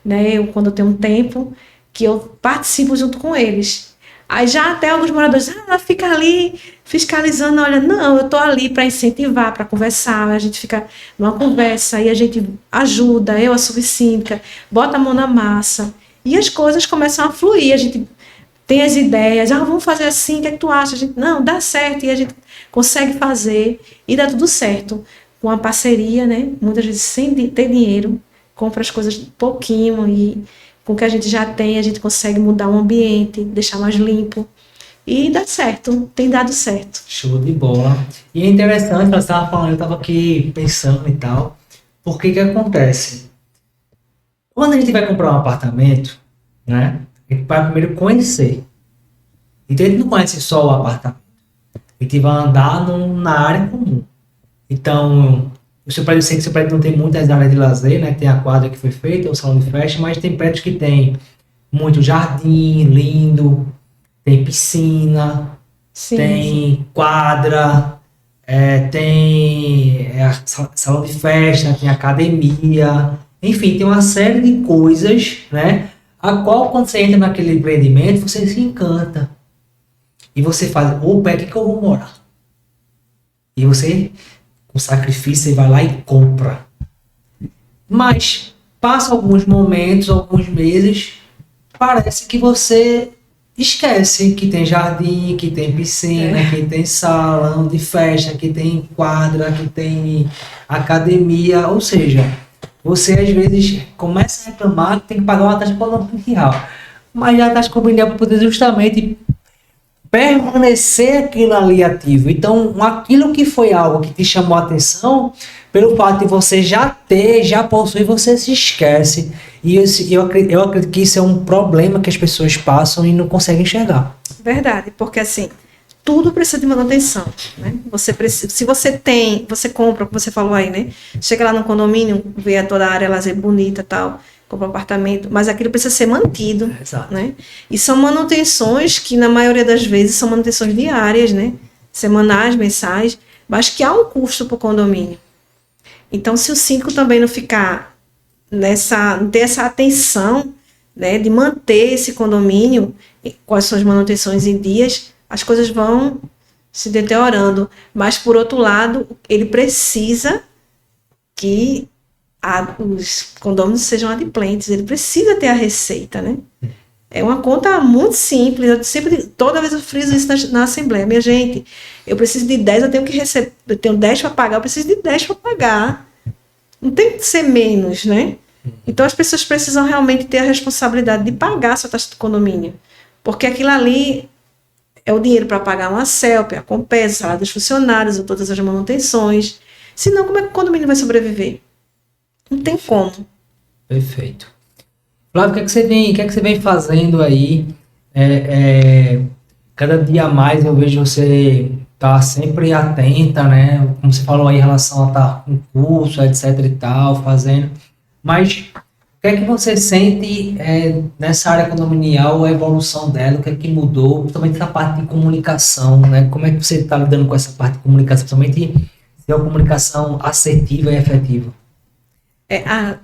né? Quando eu tenho um tempo, que eu participo junto com eles. Aí já até alguns moradores, ela fica ali fiscalizando, olha, não, eu tô ali para incentivar, para conversar, a gente fica numa conversa, e a gente ajuda, eu, a subsíndica, bota a mão na massa, e as coisas começam a fluir, a gente tem as ideias, vamos fazer assim, o que é que tu acha? A gente, não, dá certo, e a gente consegue fazer, e dá tudo certo, com a parceria, né, muitas vezes sem ter dinheiro, compra as coisas pouquinho, e com o que a gente já tem, a gente consegue mudar o ambiente, deixar mais limpo. E dá certo, tem dado certo. Show de bola. E é interessante, você estava falando, eu estava aqui pensando e tal, porque que acontece? Quando a gente vai comprar um apartamento, né, a gente vai primeiro conhecer. Então a gente não conhece só o apartamento. A gente vai andar na área comum. Então, o seu prédio, eu sei que o seu prédio não tem muitas áreas de lazer, né? Tem a quadra que foi feita, o salão de festa, mas tem prédios que tem muito jardim, lindo, tem piscina, Sim, tem quadra, tem salão de festa, tem academia, enfim, tem uma série de coisas, né? A qual, quando você entra naquele empreendimento, você se encanta. E você faz, opa, aqui que eu vou morar. E você, com sacrifício, você vai lá e compra. Mas, passa alguns momentos, alguns meses, parece que você esquece que tem jardim, que tem piscina, que tem salão de festa, que tem quadra, que tem academia. Ou seja, você às vezes começa a reclamar que tem que pagar uma taxa condominial. Mas a taxa condominial para poder justamente permanecer aquilo ali ativo. Então, aquilo que foi algo que te chamou a atenção, pelo fato de você já ter, já possuir, você se esquece. E eu acredito que isso é um problema que as pessoas passam e não conseguem enxergar. Verdade, porque assim, tudo precisa de manutenção, né? Você precisa, se você tem, você compra, como você falou aí, né? Chega lá no condomínio, vê toda a área lazer bonita e tal, compra um apartamento, mas aquilo precisa ser mantido, Exato. né? E são manutenções que, na maioria das vezes, são manutenções diárias, né? Semanais, mensais, mas que há um custo para o condomínio. Então, se o síndico também não ficar não ter essa atenção, né, de manter esse condomínio com as suas manutenções em dias, as coisas vão se deteriorando. Mas, por outro lado, ele precisa que os condôminos sejam adimplentes, ele precisa ter a receita, né? É uma conta muito simples, toda vez eu friso isso na Assembleia. Minha gente, eu preciso de 10, eu tenho que receber, eu tenho 10 para pagar, eu preciso de 10 para pagar. Não tem que ser menos, né? Então as pessoas precisam realmente ter a responsabilidade de pagar a sua taxa de condomínio, porque aquilo ali é o dinheiro para pagar uma CELP, a Compesa, o salário dos funcionários, ou todas as manutenções. Senão, como é que o condomínio vai sobreviver? Não tem como. Perfeito. Flávio, o que é que você vem fazendo aí? Cada dia mais eu vejo você tá sempre atenta, né? Como você falou aí em relação a estar com curso, etc e tal, fazendo. Mas o que é que você sente nessa área condominial, a evolução dela, o que é que mudou, principalmente na parte de comunicação, né? Como é que você está lidando com essa parte de comunicação, principalmente se é uma comunicação assertiva e efetiva?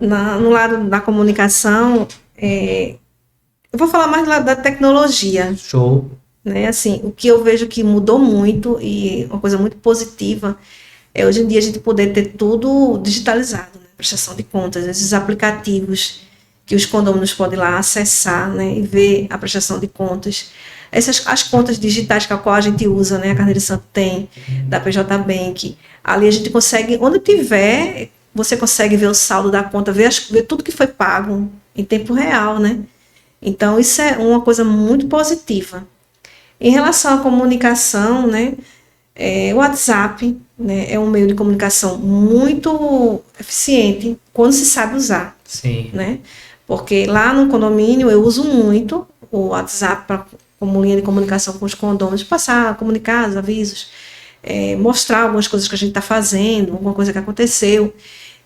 No lado da comunicação, eu vou falar mais do lado da tecnologia. Show. Né? Assim, o que eu vejo que mudou muito e uma coisa muito positiva é hoje em dia a gente poder ter tudo digitalizado, né? Prestação de contas, esses aplicativos que os condôminos podem lá acessar, né? E ver a prestação de contas. As contas digitais que a qual a gente usa, né? A Carneiro Santo tem, da PJ Bank, ali a gente consegue, onde tiver, você consegue ver o saldo da conta, ver tudo que foi pago em tempo real, né? Então isso é uma coisa muito positiva. Em relação à comunicação, né, o WhatsApp, né, é um meio de comunicação muito eficiente quando se sabe usar. Sim. Né? Porque lá no condomínio eu uso muito o WhatsApp para como linha de comunicação com os condôminos, passar, comunicar os avisos, mostrar algumas coisas que a gente está fazendo, alguma coisa que aconteceu.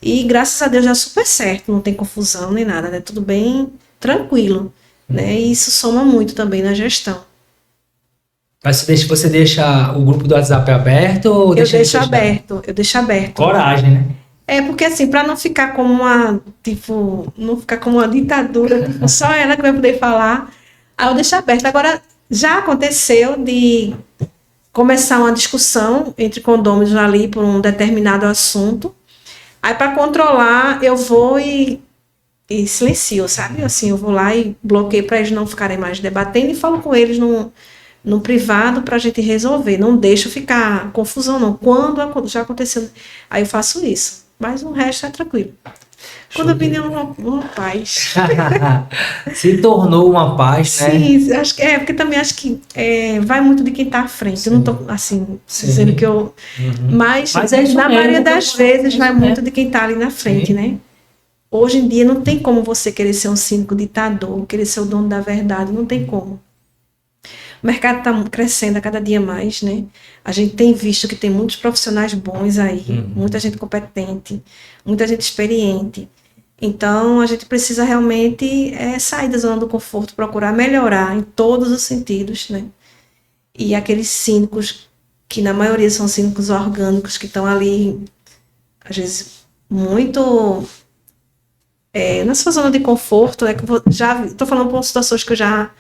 E graças a Deus dá super certo, não tem confusão nem nada, né? Tudo bem tranquilo, né? E isso soma muito também na gestão. Mas você deixa o grupo do WhatsApp aberto? Ou Eu deixo aberto. Coragem, né? Porque assim, para não ficar como não ficar como uma ditadura, tipo, só ela que vai poder falar, aí eu deixo aberto. Agora, já aconteceu de começar uma discussão entre condôminos ali por um determinado assunto. Aí, para controlar, eu vou e silencio, sabe? Assim, eu vou lá e bloqueio para eles não ficarem mais debatendo e falo com eles no privado para a gente resolver. Não deixo ficar confusão, não. Quando já aconteceu, aí eu faço isso. Mas o resto é tranquilo. Quando eu vim uma paz. Se tornou uma paz, né? Sim, acho que porque também acho que vai muito de quem está à frente. Sim. Eu não estou assim, dizendo que eu. Mas é isso na mesmo, maioria das vezes vai muito de quem está ali na frente, sim, né? Hoje em dia não tem como você querer ser um síndico ditador, querer ser o dono da verdade, não tem como. O mercado está crescendo a cada dia mais, né? A gente tem visto que tem muitos profissionais bons aí, muita gente competente, muita gente experiente. Então, a gente precisa realmente sair da zona do conforto, procurar melhorar em todos os sentidos, né? E aqueles síndicos, que na maioria são síndicos orgânicos, que estão ali, às vezes, muito na sua zona de conforto, né? Que já estou falando por situações que eu já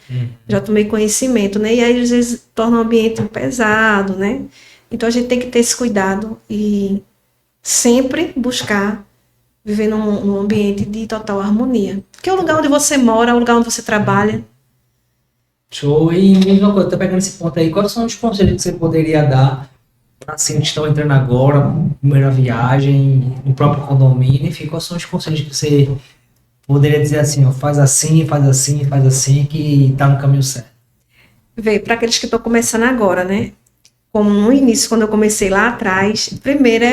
tomei conhecimento, né? E aí, às vezes, torna o ambiente pesado, né? Então, a gente tem que ter esse cuidado e sempre buscar viver num ambiente de total harmonia. Porque é o lugar onde você mora, é o lugar onde você trabalha. Show. E mesma coisa, tô pegando esse ponto aí, quais são os conselhos que você poderia dar para assim, que estão entrando agora, primeira viagem, no próprio condomínio, enfim, quais são os conselhos que você poderia dizer assim, ó, faz assim, que tá no caminho certo? Vê, para aqueles que estão começando agora, né? Como no início, quando eu comecei lá atrás, primeiro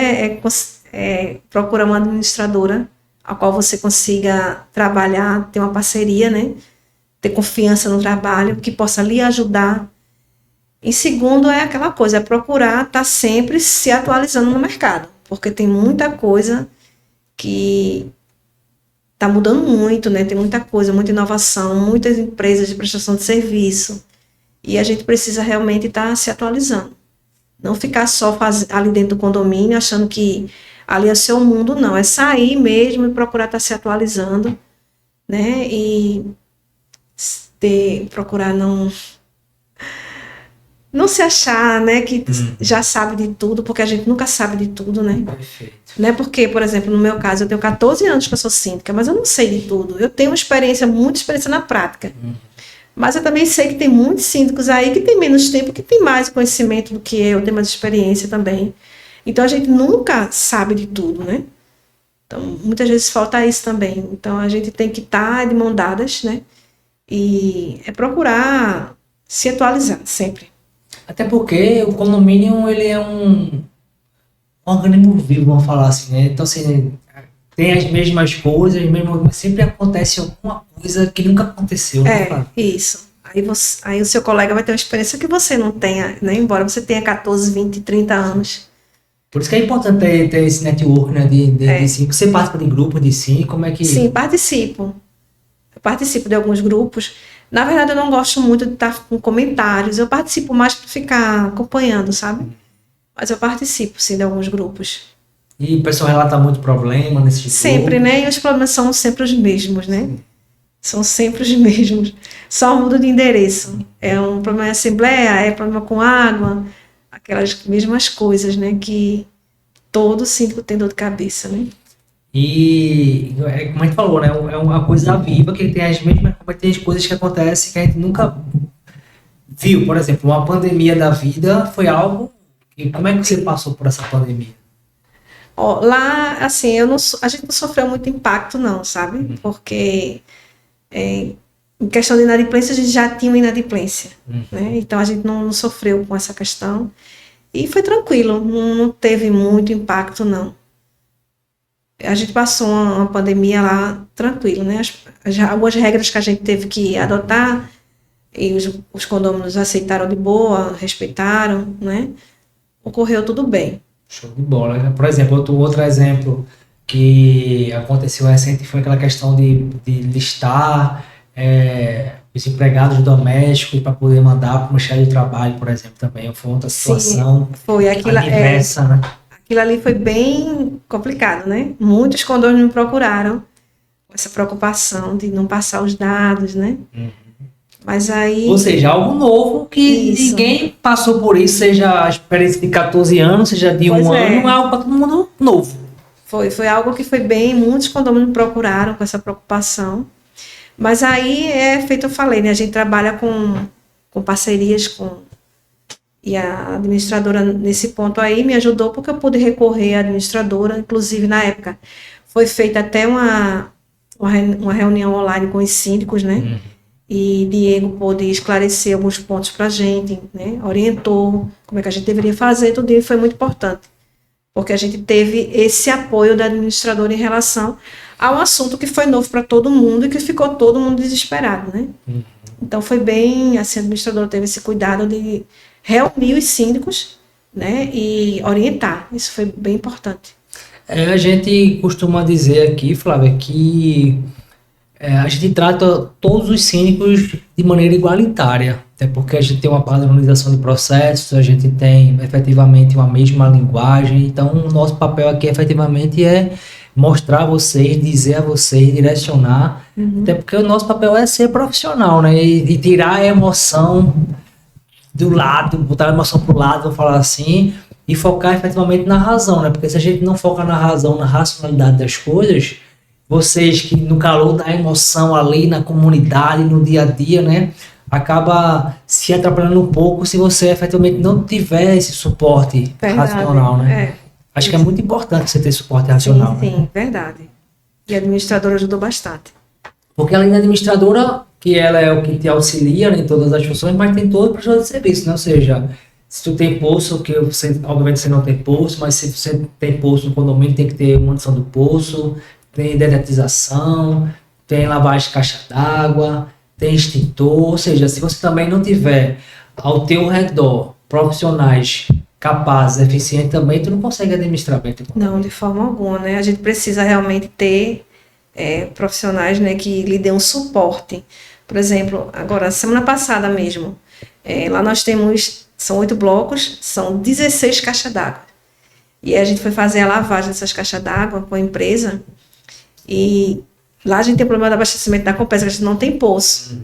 procurar uma administradora a qual você consiga trabalhar, ter uma parceria, né? Ter confiança no trabalho, que possa lhe ajudar. E segundo é aquela coisa, é procurar estar sempre se atualizando no mercado, porque tem muita coisa que está mudando muito, né? Tem muita coisa, muita inovação, muitas empresas de prestação de serviço, e a gente precisa realmente estar se atualizando. Não ficar só ali dentro do condomínio achando que ali é o seu mundo, não. É sair mesmo e procurar estar se atualizando, né? E procurar não se achar, né, que já sabe de tudo, porque a gente nunca sabe de tudo, né? Perfeito. Né? Porque, por exemplo, no meu caso, eu tenho 14 anos que eu sou síndica, mas eu não sei de tudo. Eu tenho muita experiência na prática. Mas eu também sei que tem muitos síndicos aí que tem menos tempo, que tem mais conhecimento do que eu, tem mais experiência também. Então, a gente nunca sabe de tudo, né? Então, muitas vezes falta isso também. Então, a gente tem que estar de mão dadas, né? E procurar se atualizar sempre. Até porque o condomínio, ele é um organismo vivo, vamos falar assim, né? Então, assim, tem as mesmas coisas, mas sempre acontece alguma coisa que nunca aconteceu. Né? Isso. Aí o seu colega vai ter uma experiência que você não tenha, né? Embora você tenha 14, 20, 30 anos. Por isso que é importante ter esse network, né? De cinco. Você participa de grupo de 5? Como é que... Sim, participo. Eu participo de alguns grupos. Na verdade, eu não gosto muito de estar com comentários. Eu participo mais para ficar acompanhando, sabe? Mas eu participo, sim, de alguns grupos. E o pessoal relata muito problema nesse tipo? Sempre, né? E os problemas são sempre os mesmos, né? Sim. São sempre os mesmos. Só muda de endereço. É um problema de assembleia, é problema com água, aquelas mesmas coisas, né? Que todo síndico tem dor de cabeça, né? E, como a gente falou, né? É uma coisa viva, que tem as mesmas coisas que acontecem que a gente nunca viu. Por exemplo, uma pandemia da vida foi algo... E como é que você passou por essa pandemia? Lá, assim, a gente não sofreu muito impacto, não, sabe? Porque em questão de inadimplência, a gente já tinha uma inadimplência, né? Então, a gente não sofreu com essa questão. E foi tranquilo, não teve muito impacto, não. A gente passou uma pandemia lá tranquilo, né? Algumas regras que a gente teve que adotar, e os condôminos aceitaram de boa, respeitaram, né? Ocorreu tudo bem. Show de bola. Por exemplo, outro exemplo que aconteceu recente foi aquela questão de listar os empregados domésticos para poder mandar para o Ministério do Trabalho, por exemplo, também. Foi outra situação. Sim, foi aquilo, adversa, né? Aquilo ali foi bem complicado, né? Muitos condôminos me procuraram com essa preocupação de não passar os dados, né? Mas aí... Ou seja, algo novo que ninguém passou por isso, seja a experiência de 14 anos, seja de um ano, é algo para todo mundo novo. Foi algo que foi bem, muitos condôminos me procuraram com essa preocupação. Mas aí feito eu falei, né? A gente trabalha com parcerias e a administradora nesse ponto aí me ajudou porque eu pude recorrer à administradora, inclusive na época foi feita até uma reunião online com os síndicos, né? E Diego pôde esclarecer alguns pontos para a gente, né? Orientou como é que a gente deveria fazer, tudo isso foi muito importante, porque a gente teve esse apoio da administradora em relação ao assunto que foi novo para todo mundo e que ficou todo mundo desesperado, né? Então foi bem, assim, a administradora teve esse cuidado de reunir os síndicos, né? E orientar, isso foi bem importante. A gente costuma dizer aqui, Flávia, que a gente trata todos os síndicos de maneira igualitária, até porque a gente tem uma padronização de processos, a gente tem efetivamente uma mesma linguagem, então o nosso papel aqui efetivamente é mostrar a vocês, dizer a vocês, direcionar, até porque o nosso papel é ser profissional, né, e tirar a emoção do lado, botar a emoção pro lado, vou falar assim, e focar efetivamente na razão, né, porque se a gente não foca na razão, na racionalidade das coisas, vocês que no calor da emoção ali na comunidade, no dia a dia, né, acaba se atrapalhando um pouco se você efetivamente não tiver esse suporte racional, né? Acho que é muito importante você ter suporte racional. Sim, né? Verdade. E a administradora ajudou bastante. Porque além da administradora, que ela é o que te auxilia em todas as funções, mas tem todo o prestador de serviço, né? Ou seja, se tu tem poço, que você, obviamente você não tem poço, mas se você tem poço no condomínio, tem que ter manutenção do poço, tem dedetização, tem lavagem de caixa d'água, tem extintor, ou seja, se você também não tiver ao teu redor profissionais capazes, eficientes também, tu não consegue administrar bem. Não, de forma alguma, né? A gente precisa realmente ter profissionais, né, que lhe dêem um suporte. Por exemplo, agora, semana passada mesmo, lá nós são 8 blocos, são 16 caixas d'água. E a gente foi fazer a lavagem dessas caixas d'água com a empresa, e lá a gente tem o problema do abastecimento da Compesa, que a gente não tem poço.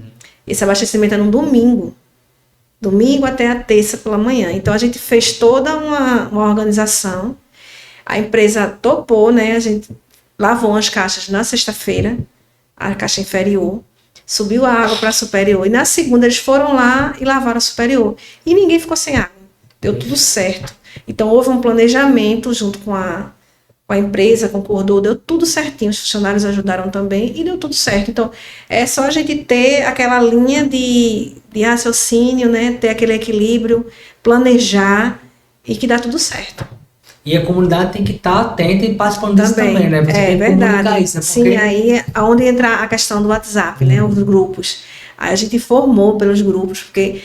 Esse abastecimento é no domingo até a terça pela manhã. Então a gente fez toda uma organização, a empresa topou, né? A gente lavou as caixas na sexta-feira, a caixa inferior, subiu a água para a superior, e na segunda eles foram lá e lavaram a superior. E ninguém ficou sem água, deu tudo certo. Então houve um planejamento junto com a empresa, concordou, deu tudo certinho, os funcionários ajudaram também e deu tudo certo. Então, é só a gente ter aquela linha de raciocínio, né? Ter aquele equilíbrio, planejar e que dá tudo certo. E a comunidade tem que estar atenta e participando disso também, né? Você tem que verdade. Isso, né? Sim, aí é onde entra a questão do WhatsApp, né? Os grupos. Aí a gente informou pelos grupos, porque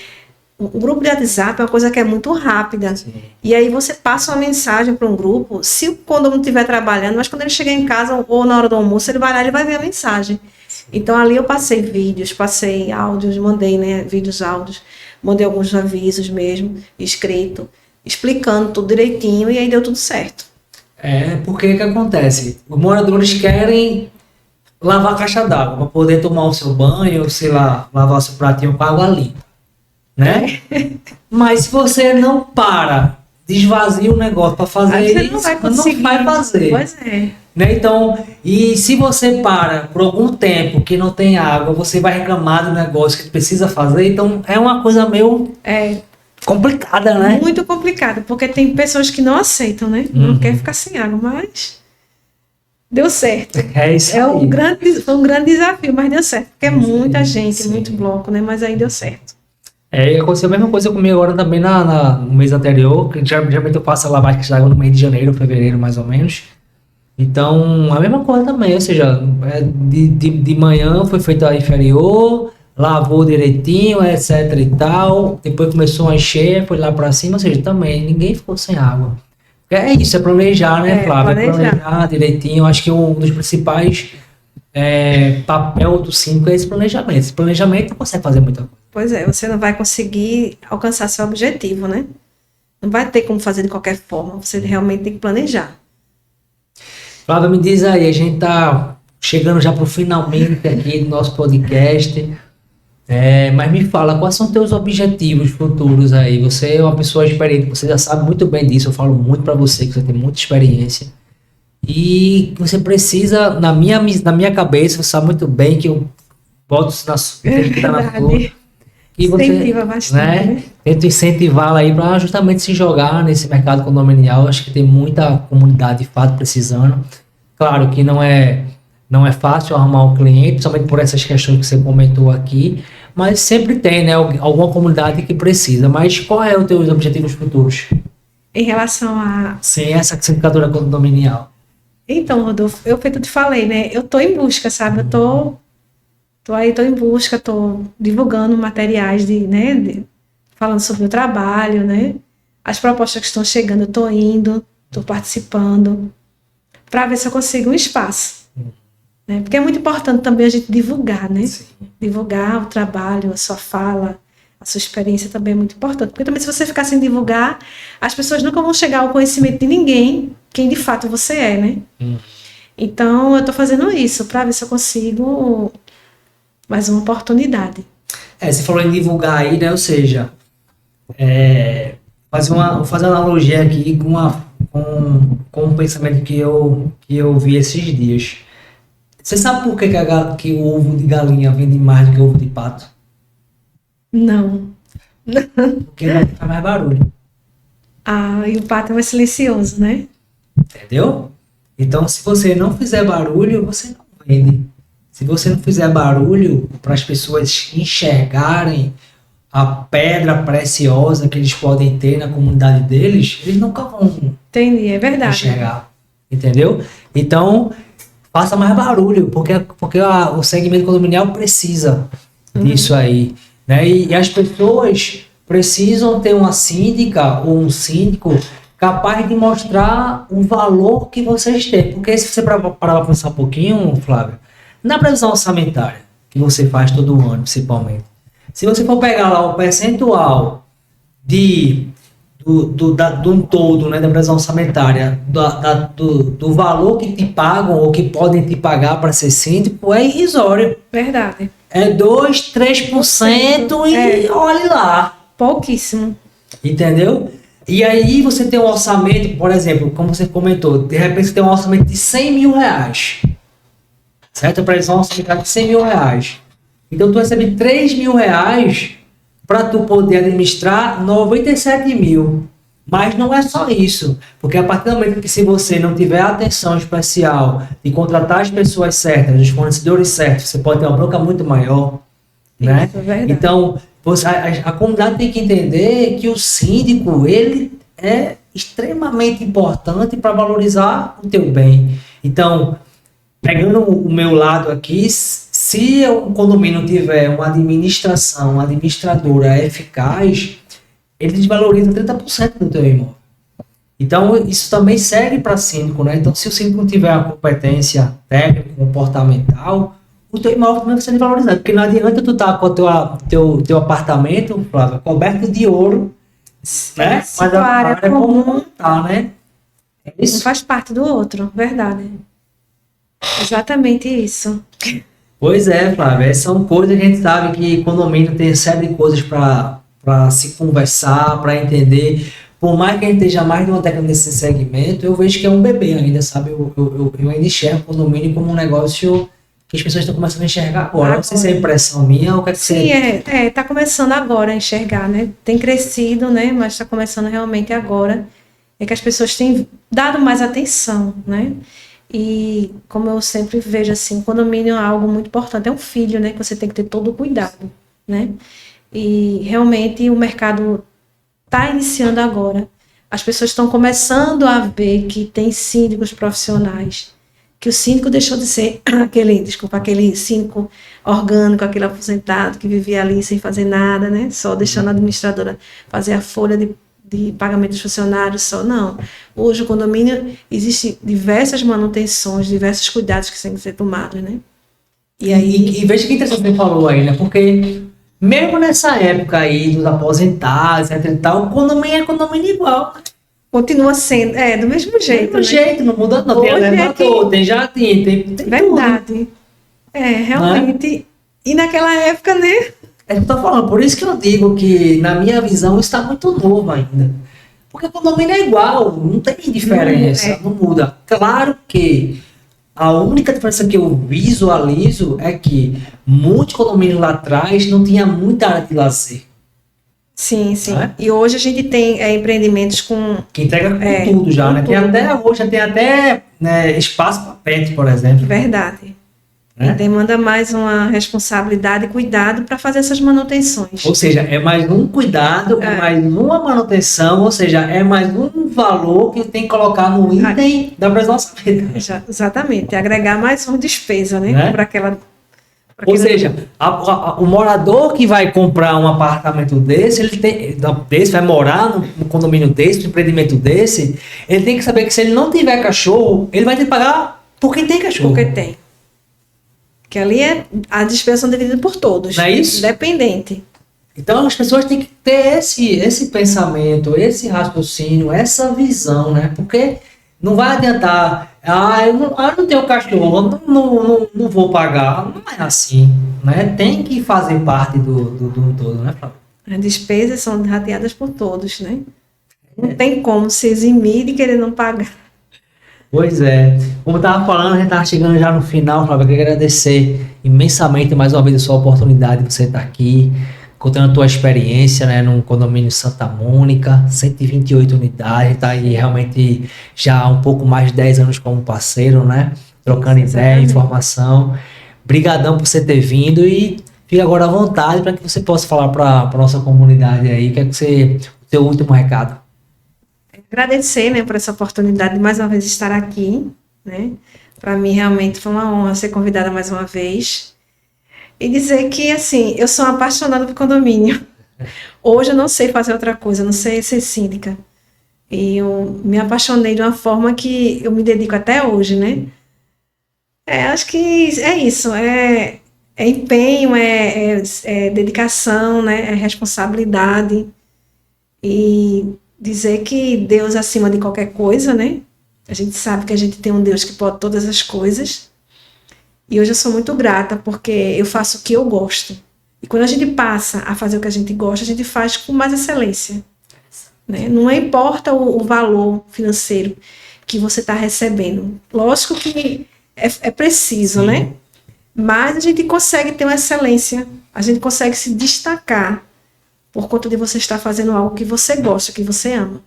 o grupo de WhatsApp é uma coisa que é muito rápida. Sim. E aí você passa uma mensagem para um grupo, se o condomínio estiver trabalhando, mas quando ele chegar em casa ou na hora do almoço, ele vai lá e vai ver a mensagem. Sim. Então ali eu passei vídeos, passei áudios, mandei, né, vídeos, áudios, mandei alguns avisos mesmo, escrito, explicando tudo direitinho, e aí deu tudo certo. Porque o que acontece? Os moradores querem lavar a caixa d'água para poder tomar o seu banho, sei lá, lavar o seu pratinho com água limpa. Né? Mas se você não desvazia o negócio para fazer isso, não vai fazer. Pois é. Né? Então, e se você por algum tempo que não tem água, você vai reclamar do negócio que precisa fazer, então é uma coisa meio complicada, né? Muito complicada, porque tem pessoas que não aceitam, né? Não quer ficar sem água, mas deu certo. É isso aí. Foi um grande desafio, mas deu certo, porque é muita gente, muito bloco, né? Mas aí deu certo. Aconteceu a mesma coisa comigo agora também no mês anterior, que geralmente eu faço a lavagem de água no mês de janeiro, fevereiro mais ou menos. Então, a mesma coisa também, ou seja, de manhã foi feita a inferior, lavou direitinho, etc e tal, depois começou a encher, foi lá para cima, ou seja, também ninguém ficou sem água. É isso, é planejar, né, Flávia? Planejar direitinho. Acho que um dos principais papel do síndico é esse planejamento. Esse planejamento não consegue fazer muita coisa. Pois é, você não vai conseguir alcançar seu objetivo, né? Não vai ter como fazer de qualquer forma, você realmente tem que planejar. Flávia, me diz aí, a gente tá chegando já pro finalmente aqui do nosso podcast. Mas me fala, quais são teus objetivos futuros aí? Você é uma pessoa experiente, você já sabe muito bem disso, eu falo muito para você, que você tem muita experiência. E você precisa, na minha cabeça, você sabe muito bem que eu boto isso na sua, e você incentiva bastante, né? Tenta incentivá-la aí para justamente se jogar nesse mercado condominial. Acho que tem muita comunidade de fato precisando. Claro que não é fácil arrumar um cliente, principalmente por essas questões que você comentou aqui, mas sempre tem, né, alguma comunidade que precisa. Mas qual é os teus objetivos futuros? Em relação a... Sim, essa sindicatura condominial. Então, Rodolfo, eu te falei, né, eu tô em busca, sabe, eu tô em busca, tô divulgando materiais falando sobre o trabalho, né, as propostas que estão chegando, eu tô indo, tô participando, para ver se eu consigo um espaço. Né? Porque é muito importante também a gente divulgar, né? Sim. Divulgar o trabalho, a sua fala, a sua experiência também é muito importante. Porque também se você ficar sem divulgar, as pessoas nunca vão chegar ao conhecimento de ninguém, quem de fato você é, né? Então, eu estou fazendo isso para ver se eu consigo mais uma oportunidade. Você falou em divulgar aí, né? Ou seja, fazer uma analogia aqui com um pensamento que eu vi esses dias. Você sabe por que o ovo de galinha vende mais do que o ovo de pato? Não. Porque ele faz mais barulho. E o pato é mais silencioso, né? Entendeu? Então, se você não fizer barulho, você não vende. Se você não fizer barulho para as pessoas enxergarem a pedra preciosa que eles podem ter na comunidade deles, eles nunca vão Entendi, é verdade. enxergar. Entendeu? Então, faça mais barulho, porque o segmento condominial precisa disso aí. Né? E as pessoas precisam ter uma síndica ou um síndico capaz de mostrar o valor que vocês têm. Porque se você parar para pensar um pouquinho, Flávio, na previsão orçamentária, que você faz todo ano, principalmente, se você for pegar lá o percentual do todo, né, da previsão orçamentária, do valor que te pagam ou que podem te pagar para ser síndico, é irrisório. Verdade. É 2, 3% e olhe lá. Pouquíssimo. Entendeu? E aí você tem um orçamento, por exemplo, como você comentou, de repente você tem um orçamento de 100 mil reais. Certo? A previsão orçamentária de 100 mil reais. Então tu recebe 3 mil reais para tu poder administrar 97 mil. Mas não é só isso, porque a partir do momento que se você não tiver atenção especial de contratar as pessoas certas, os fornecedores certos, você pode ter uma bronca muito maior, né? Isso é verdade. Então, a comunidade tem que entender que o síndico, ele é extremamente importante para valorizar o teu bem. Então, pegando o meu lado aqui, se o condomínio tiver uma administração, uma administradora eficaz, ele desvaloriza 30% do teu imóvel. Então, isso também serve para síndico, né? Então, se o síndico não tiver a competência técnica, comportamental, o teu imóvel também vai ser desvalorizado. Porque não adianta tu estar com o teu apartamento, Flávia, coberto de ouro, né? Mas a área comum tá, né? Isso não faz parte do outro, verdade. Exatamente isso. Pois é, Flávia, são coisas que a gente sabe que condomínio tem série de coisas para se conversar, para entender. Por mais que a gente esteja mais de uma década nesse segmento, eu vejo que é um bebê ainda, sabe? Eu ainda enxergo o condomínio como um negócio que as pessoas estão começando a enxergar agora. Não sei se é impressão minha ou o que é que Sim, tá começando agora a enxergar, né? Tem crescido, né? Mas está começando realmente agora. É que as pessoas têm dado mais atenção, né? E como eu sempre vejo assim, o condomínio é algo muito importante, é um filho, né, que você tem que ter todo o cuidado, né? E realmente o mercado está iniciando agora. As pessoas estão começando a ver que tem síndicos profissionais, que o síndico deixou de ser aquele síndico orgânico, aquele aposentado que vivia ali sem fazer nada, né? Só deixando a administradora fazer a folha de pagamento dos funcionários, só não. Hoje o condomínio existe diversas manutenções, diversos cuidados que têm que ser tomados, né? E aí, e veja que interessante que você falou aí, né? Porque mesmo nessa época aí dos aposentados, etc e tal, o condomínio é condomínio igual. Continua sendo, do mesmo jeito, Do mesmo jeito, não muda não. Tem Hoje elevador, tem jardim, tem verdade. tudo. Realmente. E naquela época, né? É o que eu tô falando, por isso que eu digo que, na minha visão, está muito novo ainda. Porque o condomínio é igual, não tem diferença, não muda. Claro que a única diferença que eu visualizo é que muitos condomínios lá atrás não tinha muita área de lazer. Sim, sim. Não é? E hoje a gente tem empreendimentos com... Que entrega com tudo já, né? tudo. Tem até, hoje já tem até né, espaço para pet, por exemplo. Verdade. Né? Demanda mais uma responsabilidade e cuidado para fazer essas manutenções. Ou seja, é mais um cuidado, é mais uma manutenção, ou seja, é mais um valor que tem que colocar no item da presença. Exatamente. Agregar mais uma despesa, né? Para aquela... Ou seja, o morador que vai comprar um apartamento desse, vai morar num condomínio desse, num empreendimento desse, ele tem que saber que se ele não tiver cachorro, ele vai ter que pagar por quem tem cachorro. Porque tem. Que ali a despesa são divididas por todos. Não é isso? Independente. Então as pessoas têm que ter esse pensamento, esse raciocínio, essa visão, né? Porque não vai adiantar, eu não tenho cachorro, não vou pagar. Não é assim, né? Tem que fazer parte do todo, né, Flávio? As despesas são rateadas por todos, né? Não tem como se eximir de querer não pagar. Pois é. Como eu estava falando, a gente estava chegando já no final, Flávio. Eu queria agradecer imensamente mais uma vez a sua oportunidade de você estar aqui, contando a tua experiência, né, no condomínio Santa Mônica, 128 unidades, tá aí realmente já há um pouco mais de 10 anos como parceiro, né, trocando ideia, informação. Brigadão por você ter vindo e fica agora à vontade para que você possa falar para a nossa comunidade aí, o seu último recado. Agradecer, né, por essa oportunidade de mais uma vez estar aqui, né, para mim realmente foi uma honra ser convidada mais uma vez. E dizer que, assim, eu sou apaixonada por condomínio. Hoje eu não sei fazer outra coisa, eu não sei ser síndica. E eu me apaixonei de uma forma que eu me dedico até hoje, né? Acho que é isso, é empenho, é dedicação, né? É responsabilidade. E dizer que Deus acima de qualquer coisa, né? A gente sabe que a gente tem um Deus que pode todas as coisas. E hoje eu sou muito grata porque eu faço o que eu gosto. E quando a gente passa a fazer o que a gente gosta, a gente faz com mais excelência. Né? Não importa o valor financeiro que você está recebendo. Lógico que é preciso, né? Mas a gente consegue ter uma excelência. A gente consegue se destacar por conta de você estar fazendo algo que você gosta, que você ama.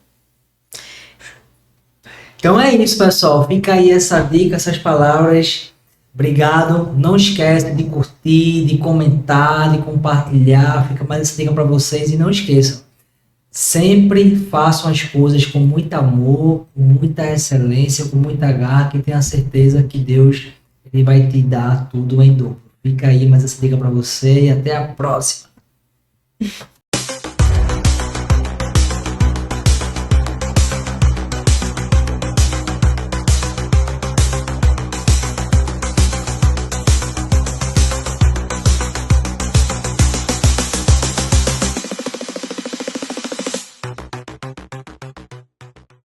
Então é isso, pessoal. Fica aí essa dica, essas palavras. Obrigado. Não esquece de curtir, de comentar, de compartilhar. Fica mais essa dica para vocês. E não esqueçam, sempre façam as coisas com muito amor, com muita excelência, com muita garra, que tenha certeza que Deus ele vai te dar tudo em dobro. Fica aí mais essa dica para você e até a próxima.